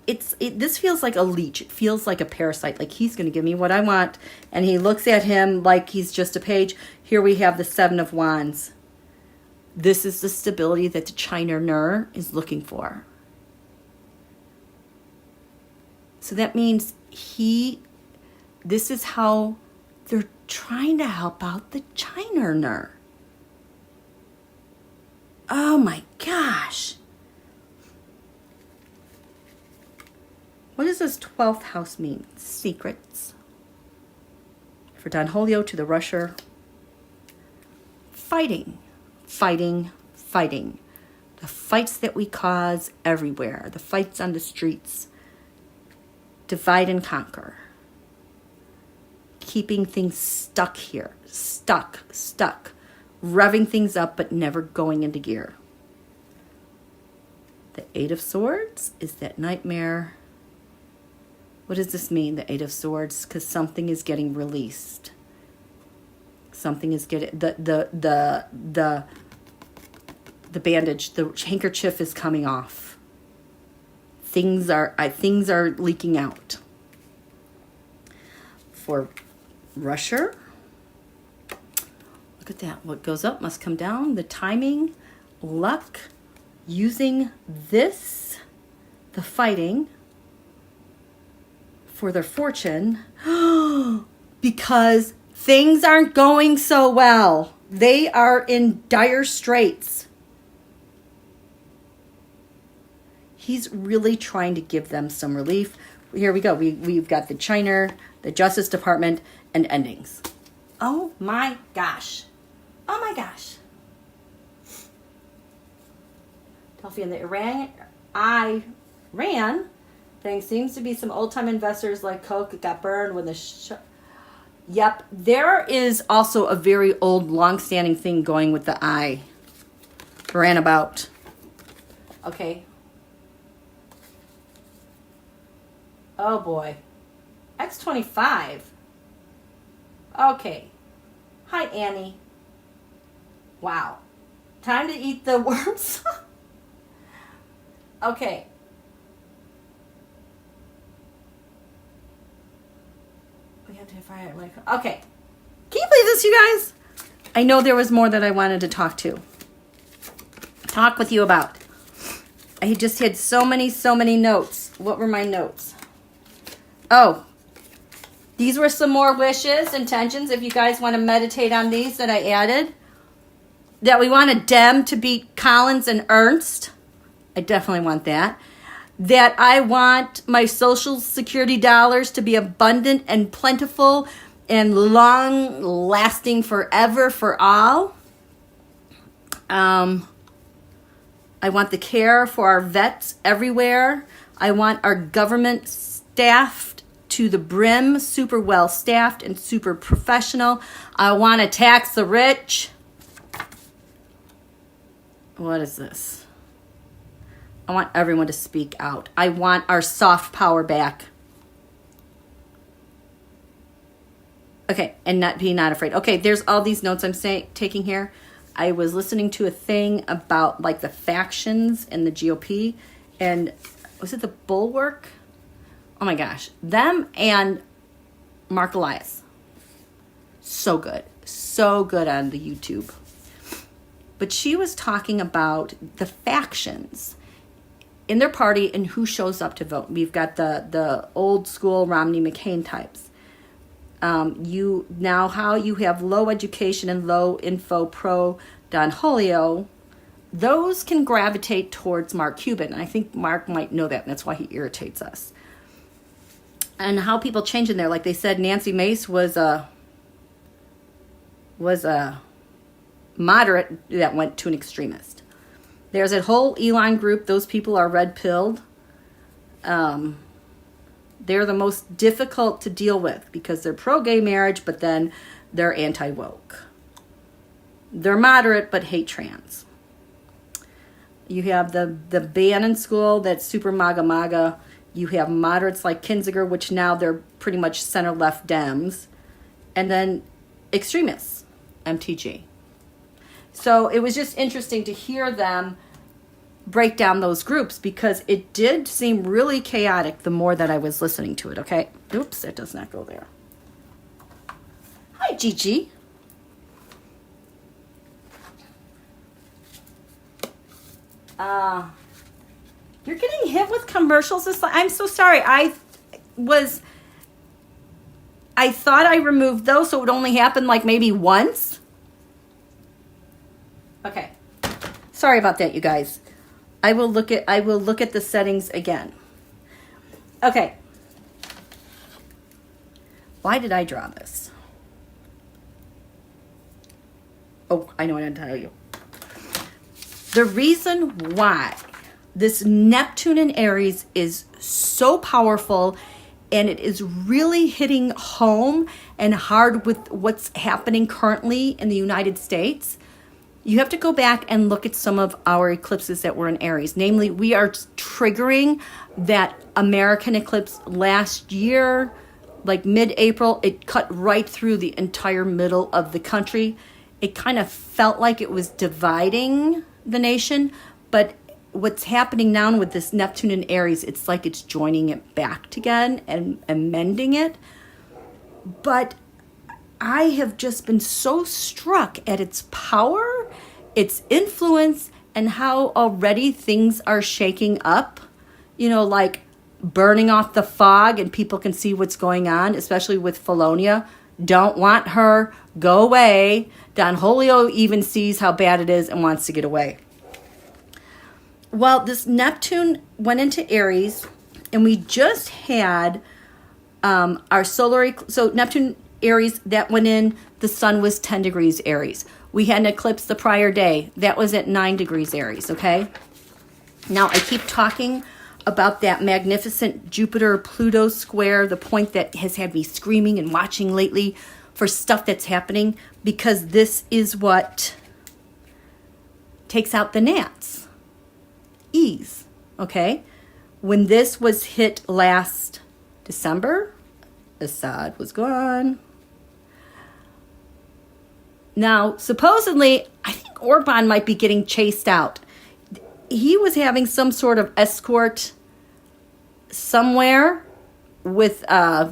This feels like a leech. It feels like a parasite. Like he's going to give me what I want, and he looks at him like he's just a page. Here we have the Seven of Wands. This is the stability that the CHlNA is looking for. So that means this is how they're trying to help out the CHlNA. Oh my gosh. What does this 12th house mean? Secrets. For Don Julio to the Russia. Fighting. Fighting. Fighting. The fights that we cause everywhere. The fights on the streets. Divide and conquer. Keeping things stuck here. Stuck. Revving things up but never going into gear. The Eight of Swords is that nightmare. What does this mean, the Eight of Swords? Because something is getting released. Something is getting the bandage, the handkerchief is coming off. Things are leaking out. For Russia, look at that. What goes up must come down. The timing, luck, using this, the fighting, for their fortune, because things aren't going so well. They are in dire straits. He's really trying to give them some relief. Here we go. We've got the CHlNA, the Justice Department, and endings. Oh my gosh. Oh my gosh. Delphi and the Iran thing seems to be some old-time investors like Coke got burned when the Yep, there is also a very old, long-standing thing going with the I. Ran about. Okay. Oh boy. X25. Okay. Hi, Annie. Wow. Time to eat the worms. Okay. We have to fire like. Okay. Can you believe this, you guys? I know there was more that I wanted to talk with you about. I just had so many notes. What were my notes? Oh, these were some more wishes, intentions, if you guys want to meditate on these that I added. That we want a Dem to beat Collins and Ernst. I definitely want that. That I want my Social Security dollars to be abundant and plentiful and long lasting forever for all. I want the care for our vets everywhere. I want our government staffed to the brim, super well staffed and super professional. I want to tax the rich. What is this? I want everyone to speak out. I want our soft power back. Okay, and not afraid. Okay, there's all these notes I'm taking here. I was listening to a thing about like the factions in the GOP, and was it the Bulwark? Oh my gosh, them and Mark Elias. So good on the YouTube. But she was talking about the factions in their party and who shows up to vote. We've got the old school Romney McCain types. How you have low education and low info pro Don Julio, those can gravitate towards Mark Cuban. And I think Mark might know that, and that's why he irritates us. And how people change in there. Like they said, Nancy Mace was a was a moderate that went to an extremist. There's a whole Elon group. Those people are red-pilled. They're the most difficult to deal with because they're pro-gay marriage, but then they're anti-woke. They're moderate, but hate trans. You have the Bannon school that's super MAGA. You have moderates like Kinzinger, which now they're pretty much center-left Dems. And then extremists, MTG. So it was just interesting to hear them break down those groups because it did seem really chaotic the more that I was listening to it, okay? Oops, it does not go there. Hi, Gigi. You're getting hit with commercials. I'm so sorry. I thought I removed those, so it would only happen like maybe once. Okay. Sorry about that, you guys. I will look at the settings again. Okay. Why did I draw this? Oh, I know what I'm going to tell you. The reason why this Neptune in Aries is so powerful and it is really hitting home and hard with what's happening currently in the United States, you have to go back and look at some of our eclipses that were in Aries. Namely, we are triggering that American eclipse last year, like mid-April. It cut right through the entire middle of the country. It kind of felt like it was dividing the nation, but what's happening now with this Neptune in Aries, it's like it's joining it back again and amending it. But I have just been so struck at its power, its influence, and how already things are shaking up. You know, like burning off the fog and people can see what's going on, especially with CHlNA. Don't want her, go away. Don Julio even sees how bad it is and wants to get away. Well, this Neptune went into Aries, and we just had our solar, so Neptune Aries, that went in, the sun was 10 degrees Aries. We had an eclipse the prior day. That was at 9 degrees Aries, okay? Now, I keep talking about that magnificent Jupiter-Pluto square, the point that has had me screaming and watching lately for stuff that's happening, because this is what takes out the gnats. Ease, okay? When this was hit last December, Assad was gone. Now, supposedly, I think Orban might be getting chased out. He was having some sort of escort somewhere with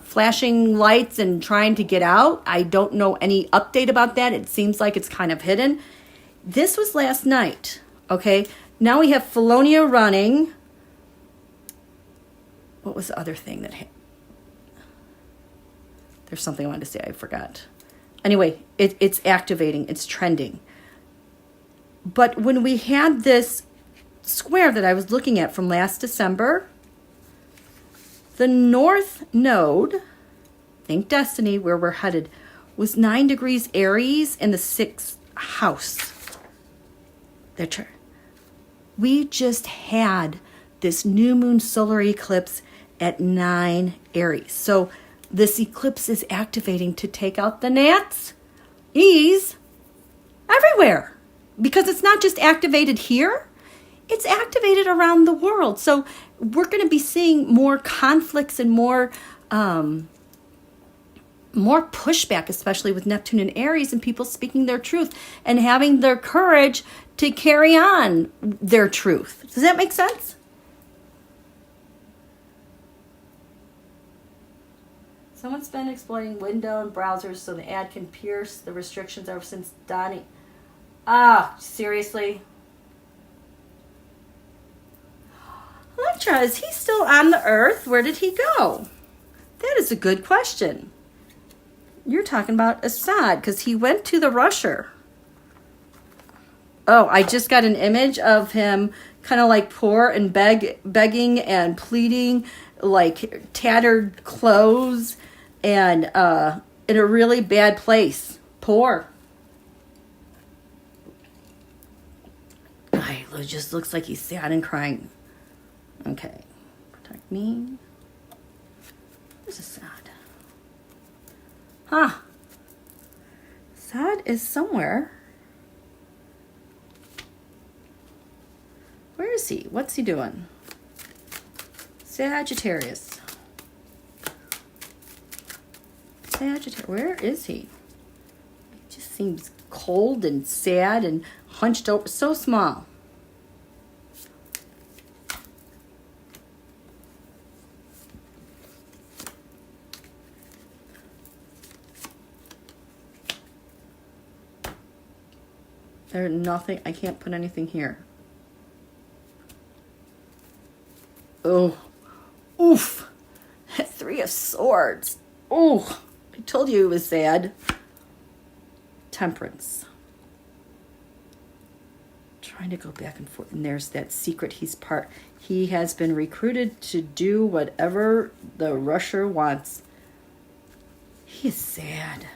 flashing lights and trying to get out. I don't know any update about that. It seems like it's kind of hidden. This was last night, okay? Now we have CHlNA running. What was the other thing that there's something I wanted to say, I forgot. Anyway, it's activating, it's trending. But when we had this square that I was looking at from last December, the north node, think destiny, where we're headed, was 9 degrees Aries in the 6th house. We just had this new moon solar eclipse at 9 Aries. So this eclipse is activating to take out the gnats, ease, everywhere. Because it's not just activated here, it's activated around the world. So we're going to be seeing more conflicts and more pushback, especially with Neptune and Aries, and people speaking their truth and having their courage to carry on their truth. Does that make sense? Someone's been exploiting window and browsers so the ad can pierce the restrictions ever since Donnie. Seriously? Electra, is he still on the earth? Where did he go? That is a good question. You're talking about Assad, because he went to the Russia. Oh, I just got an image of him kind of like poor and begging and pleading, like tattered clothes and in a really bad place. Poor. Why? It just looks like he's sad and crying. Okay. Protect me. This is sad. Huh. Sad is somewhere. Where is he? What's he doing? Sagittarius. Sagittarius. Where is he? He just seems cold and sad and hunched over. So small. There's nothing. I can't put anything here. Oh, oof. Three of Swords. Oh, I told you it was sad. Temperance. Trying to go back and forth. And there's that secret. He has been recruited to do whatever the Rusher wants. He is sad.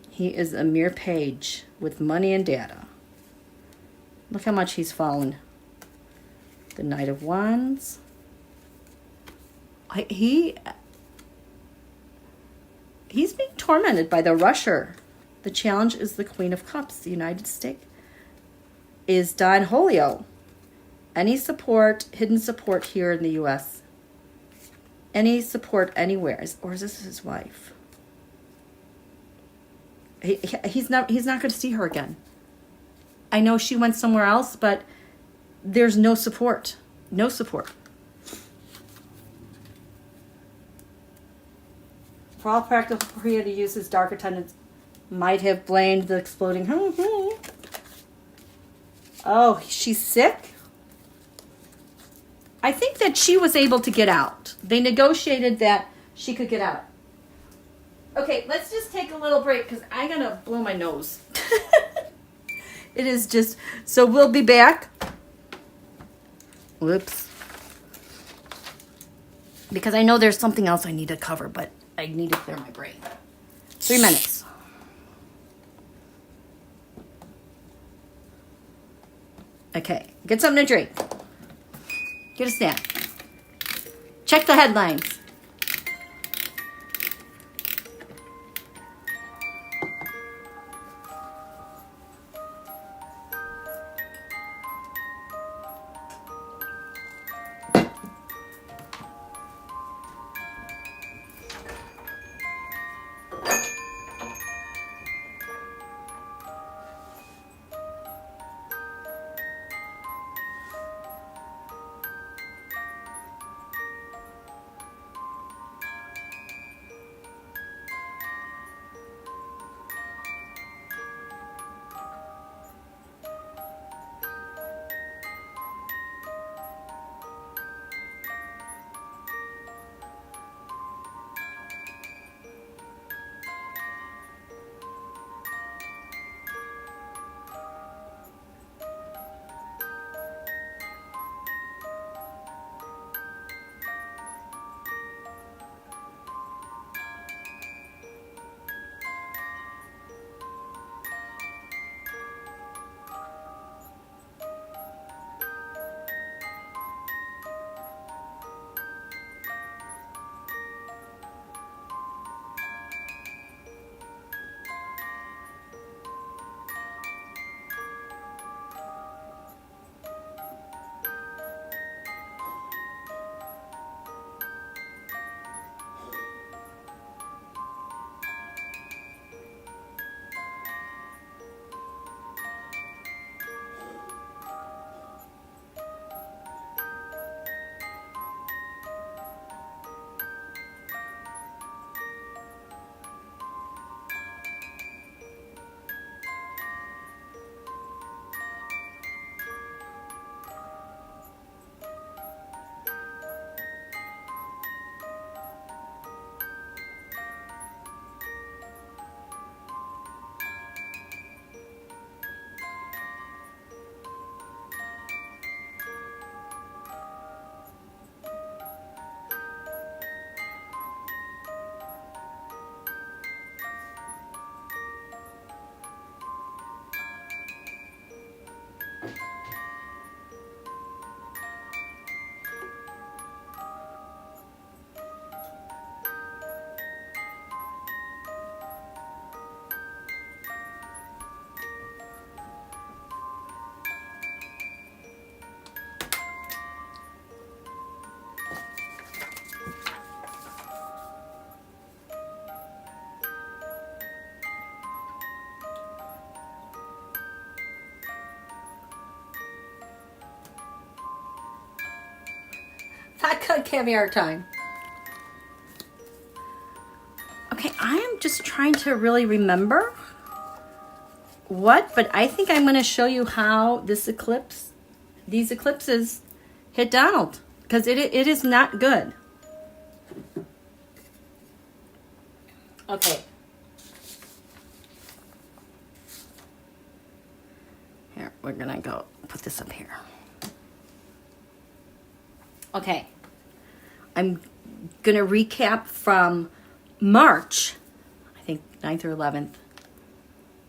He is a mere page with money and data. Look how much he's fallen. The Knight of Wands. He's being tormented by the Rusher. The challenge is the Queen of Cups. The United States is Don Julio. Any support, hidden support here in the U.S.? Any support anywhere? Or is this his wife? He's not going to see her again. I know she went somewhere else, but there's no support. No support. For all practical creative uses, dark attendants might have blamed the exploding. Oh, she's sick? I think that she was able to get out. They negotiated that she could get out. Okay, let's just take a little break because I'm going to blow my nose. It is just... So we'll be back. Whoops. Because I know there's something else I need to cover, but I need to clear my brain. 3 minutes. Okay, get something to drink. Get a snack. Check the headlines. Hot caviar time. Okay, I am just trying to really remember what, but I think I'm going to show you how this eclipse, these eclipses hit Donald, because it is not good. Okay. Here, we're going to go put this up here. Okay. I'm going to recap from March, I think 9th or 11th,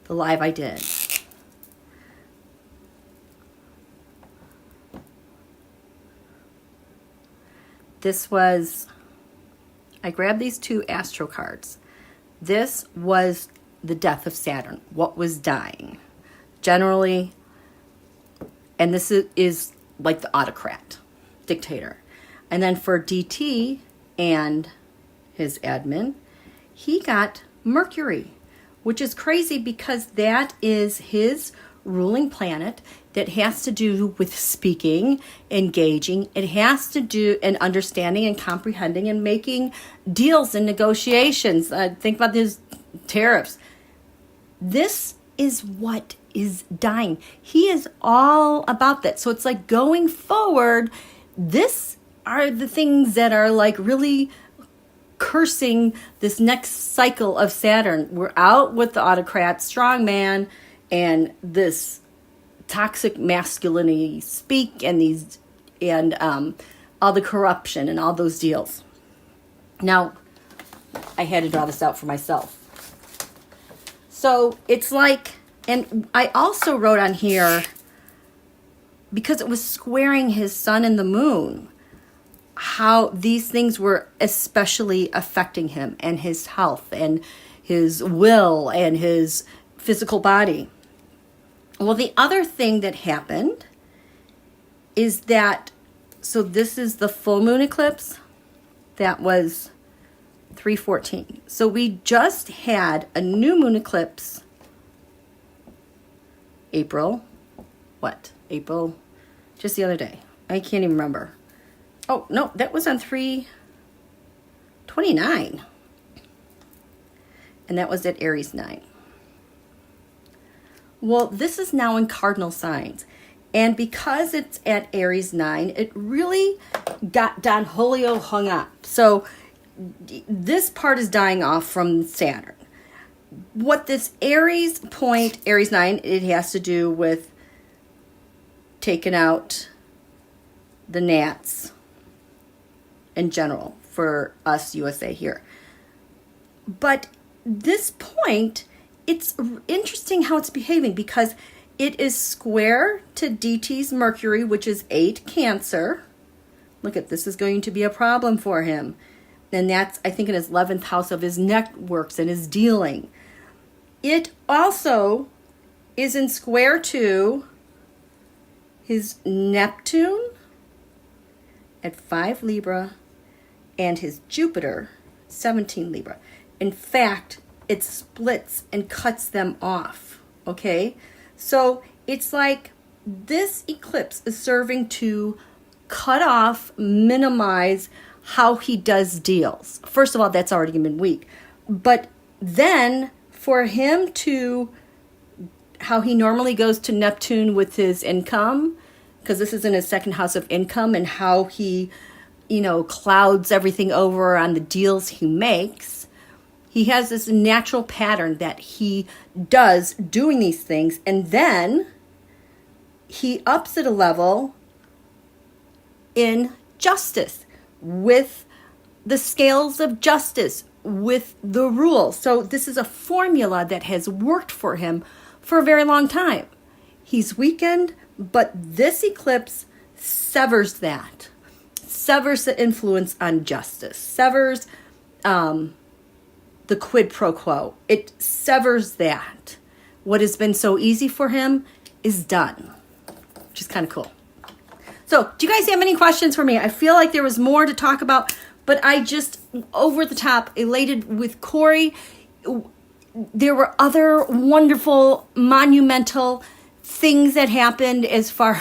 the live I did. This was, I grabbed these two astro cards. This was the death of Saturn, what was dying. Generally, and this is like the autocrat, dictator. And then for DT and his admin, he got Mercury, which is crazy because that is his ruling planet that has to do with speaking, engaging. It has to do and understanding and comprehending and making deals and negotiations. Think about these tariffs. This is what is dying. He is all about that. So it's like going forward, this are the things that are like really cursing this next cycle of Saturn. We're out with the autocrat, strongman, and this toxic masculinity speak and these and all the corruption and all those deals. Now, I had to draw this out for myself. So it's like, and I also wrote on here, because it was squaring his sun and the moon, how these things were especially affecting him and his health and his will and his physical body. Well, the other thing that happened is that, so this is the full moon eclipse. That was 3/14. So we just had a new moon eclipse. April, just the other day. I can't even remember. Oh, no, that was on 3/29. And that was at Aries 9. Well, this is now in cardinal signs. And because it's at Aries 9, it really got Don Julio hung up. So this part is dying off from Saturn. What this Aries point, Aries 9, it has to do with taking out the gnats in general for us USA here. But this point, it's interesting how it's behaving because it is square to DT's Mercury, which is 8 Cancer. Look at this is going to be a problem for him. And that's, I think, in his 11th house of his networks and his dealing. It also is in square to his Neptune at 5 Libra and his Jupiter, 17 Libra. In fact, it splits and cuts them off, okay? So it's like this eclipse is serving to cut off, minimize how he does deals. First of all, that's already been weak. But then for him to, how he normally goes to Neptune with his income, because this is in his second house of income, and how he, clouds everything over on the deals he makes. He has this natural pattern that he does doing these things, and then he ups it a level in justice, with the scales of justice, with the rules. So this is a formula that has worked for him for a very long time. He's weakened, but this eclipse severs that, severs the influence on justice, severs the quid pro quo. It severs that. What has been so easy for him is done, which is kind of cool. So, do you guys have any questions for me? I feel like there was more to talk about, but I just, over the top, elated with Cory. There were other wonderful, monumental things that happened as far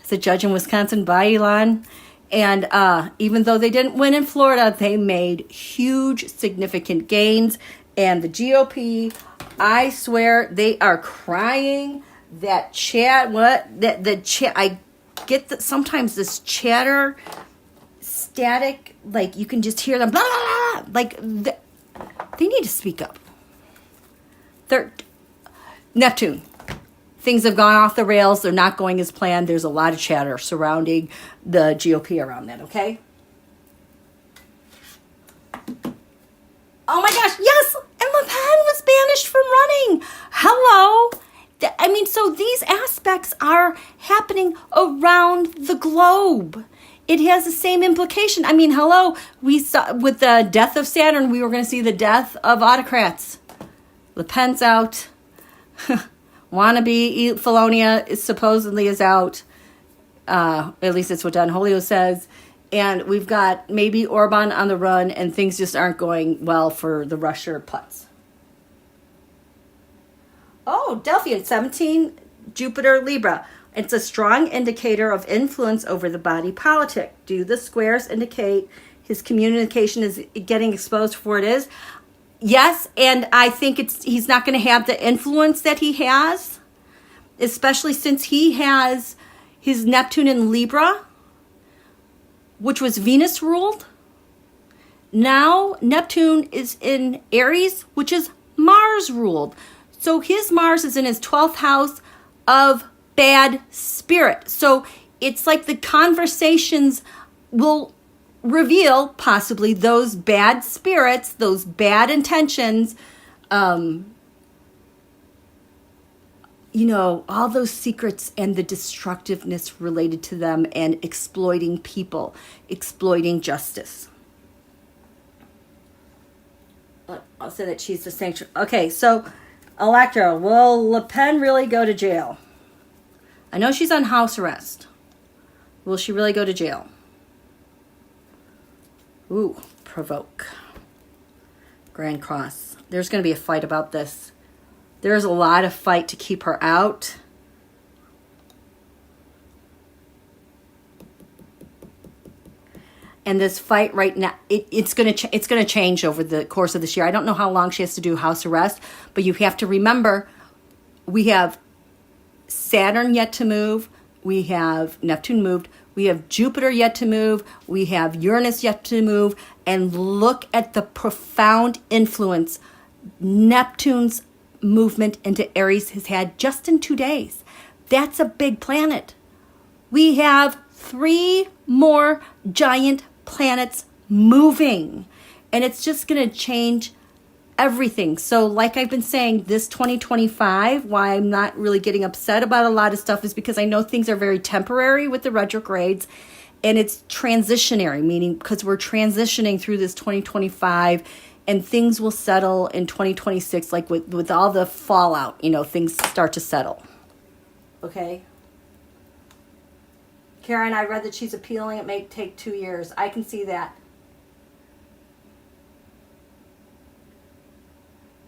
as the judge in Wisconsin by Elon. And even though they didn't win in Florida, they made huge, significant gains. And the GOP, I swear, they are crying. That chat, I get that sometimes this chatter, static, like you can just hear them, blah, blah, blah, like they need to speak up. Neptune. Things have gone off the rails. They're not going as planned. There's a lot of chatter surrounding the GOP around that, okay? Oh my gosh, yes! And Le Pen was banished from running. Hello. I mean, so these aspects are happening around the globe. It has the same implication. I mean, hello, we saw with the death of Saturn, we were going to see the death of autocrats. Le Pen's out. Wannabe Felonia is supposedly out. At least it's what Don Julio says. And we've got maybe Orban on the run, and things just aren't going well for the Russia putz. Oh, Delphi, 17, Jupiter, Libra. It's a strong indicator of influence over the body politic. Do the squares indicate his communication is getting exposed for what it is? Yes, and I think he's not going to have the influence that he has, especially since he has his Neptune in Libra, which was Venus ruled. Now Neptune is in Aries, which is Mars ruled. So his Mars is in his 12th house of bad spirit. So it's like the conversations will reveal possibly those bad spirits, those bad intentions, all those secrets and the destructiveness related to them and exploiting people, exploiting justice. I'll say that she's the sanctuary. Okay, so Electra, will Le Pen really go to jail? I know she's on house arrest. Will she really go to jail? Ooh, provoke. Grand Cross. There's going to be a fight about this. There's a lot of fight to keep her out. And this fight right now, it's going to change over the course of this year. I don't know how long she has to do house arrest, but you have to remember we have Saturn yet to move. We have Neptune moved. We have Jupiter yet to move. We have Uranus yet to move. And look at the profound influence Neptune's movement into Aries has had just in 2 days. That's a big planet. We have 3 more giant planets moving. And it's just going to change everything. So like I've been saying, this 2025, why I'm not really getting upset about a lot of stuff is because I know things are very temporary with the retrogrades, and it's transitionary, meaning because we're transitioning through this 2025 and things will settle in 2026, like with all the fallout, things start to settle. Okay? Karen, I read that she's appealing. It may take 2 years. I can see that.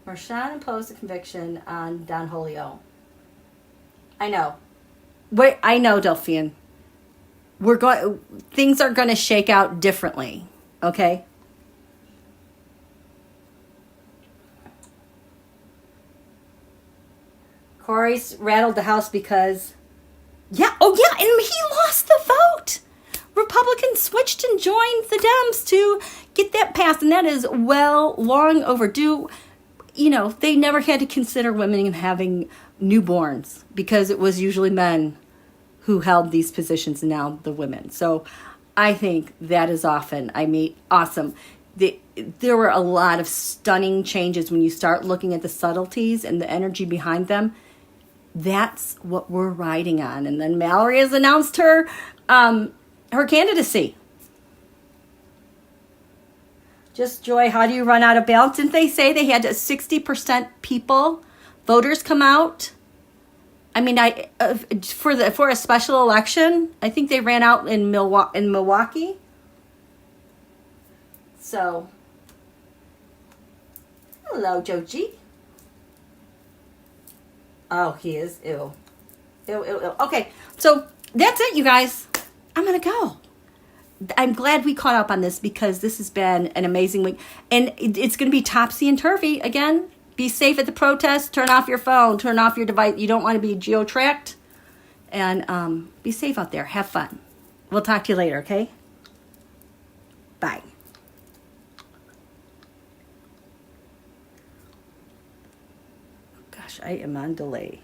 Marshawn imposed a conviction on Don Julio. I know. Wait, I know, Delphian. Things are going to shake out differently. Okay? Cory's rattled the House because... Yeah, and he lost the vote. Republicans switched and joined the Dems to get that passed, and that is long overdue. They never had to consider women having newborns because it was usually men who held these positions, and now the women. So I think that is awesome. There were a lot of stunning changes when you start looking at the subtleties and the energy behind them. That's what we're riding on. And then Mallory has announced her candidacy. Just Joy, how do you run out of balance? Didn't they say they had 60% voters come out? I mean, for a special election, I think they ran out in Milwaukee. So, hello, Joji. Oh, he is. Ew. Ew. Okay, so that's it, you guys. I'm going to go. I'm glad we caught up on this because this has been an amazing week. And it's going to be topsy and turvy again. Be safe at the protest. Turn off your phone. Turn off your device. You don't want to be geo-tracked. And be safe out there. Have fun. We'll talk to you later, okay? Bye. Gosh, I am on delay.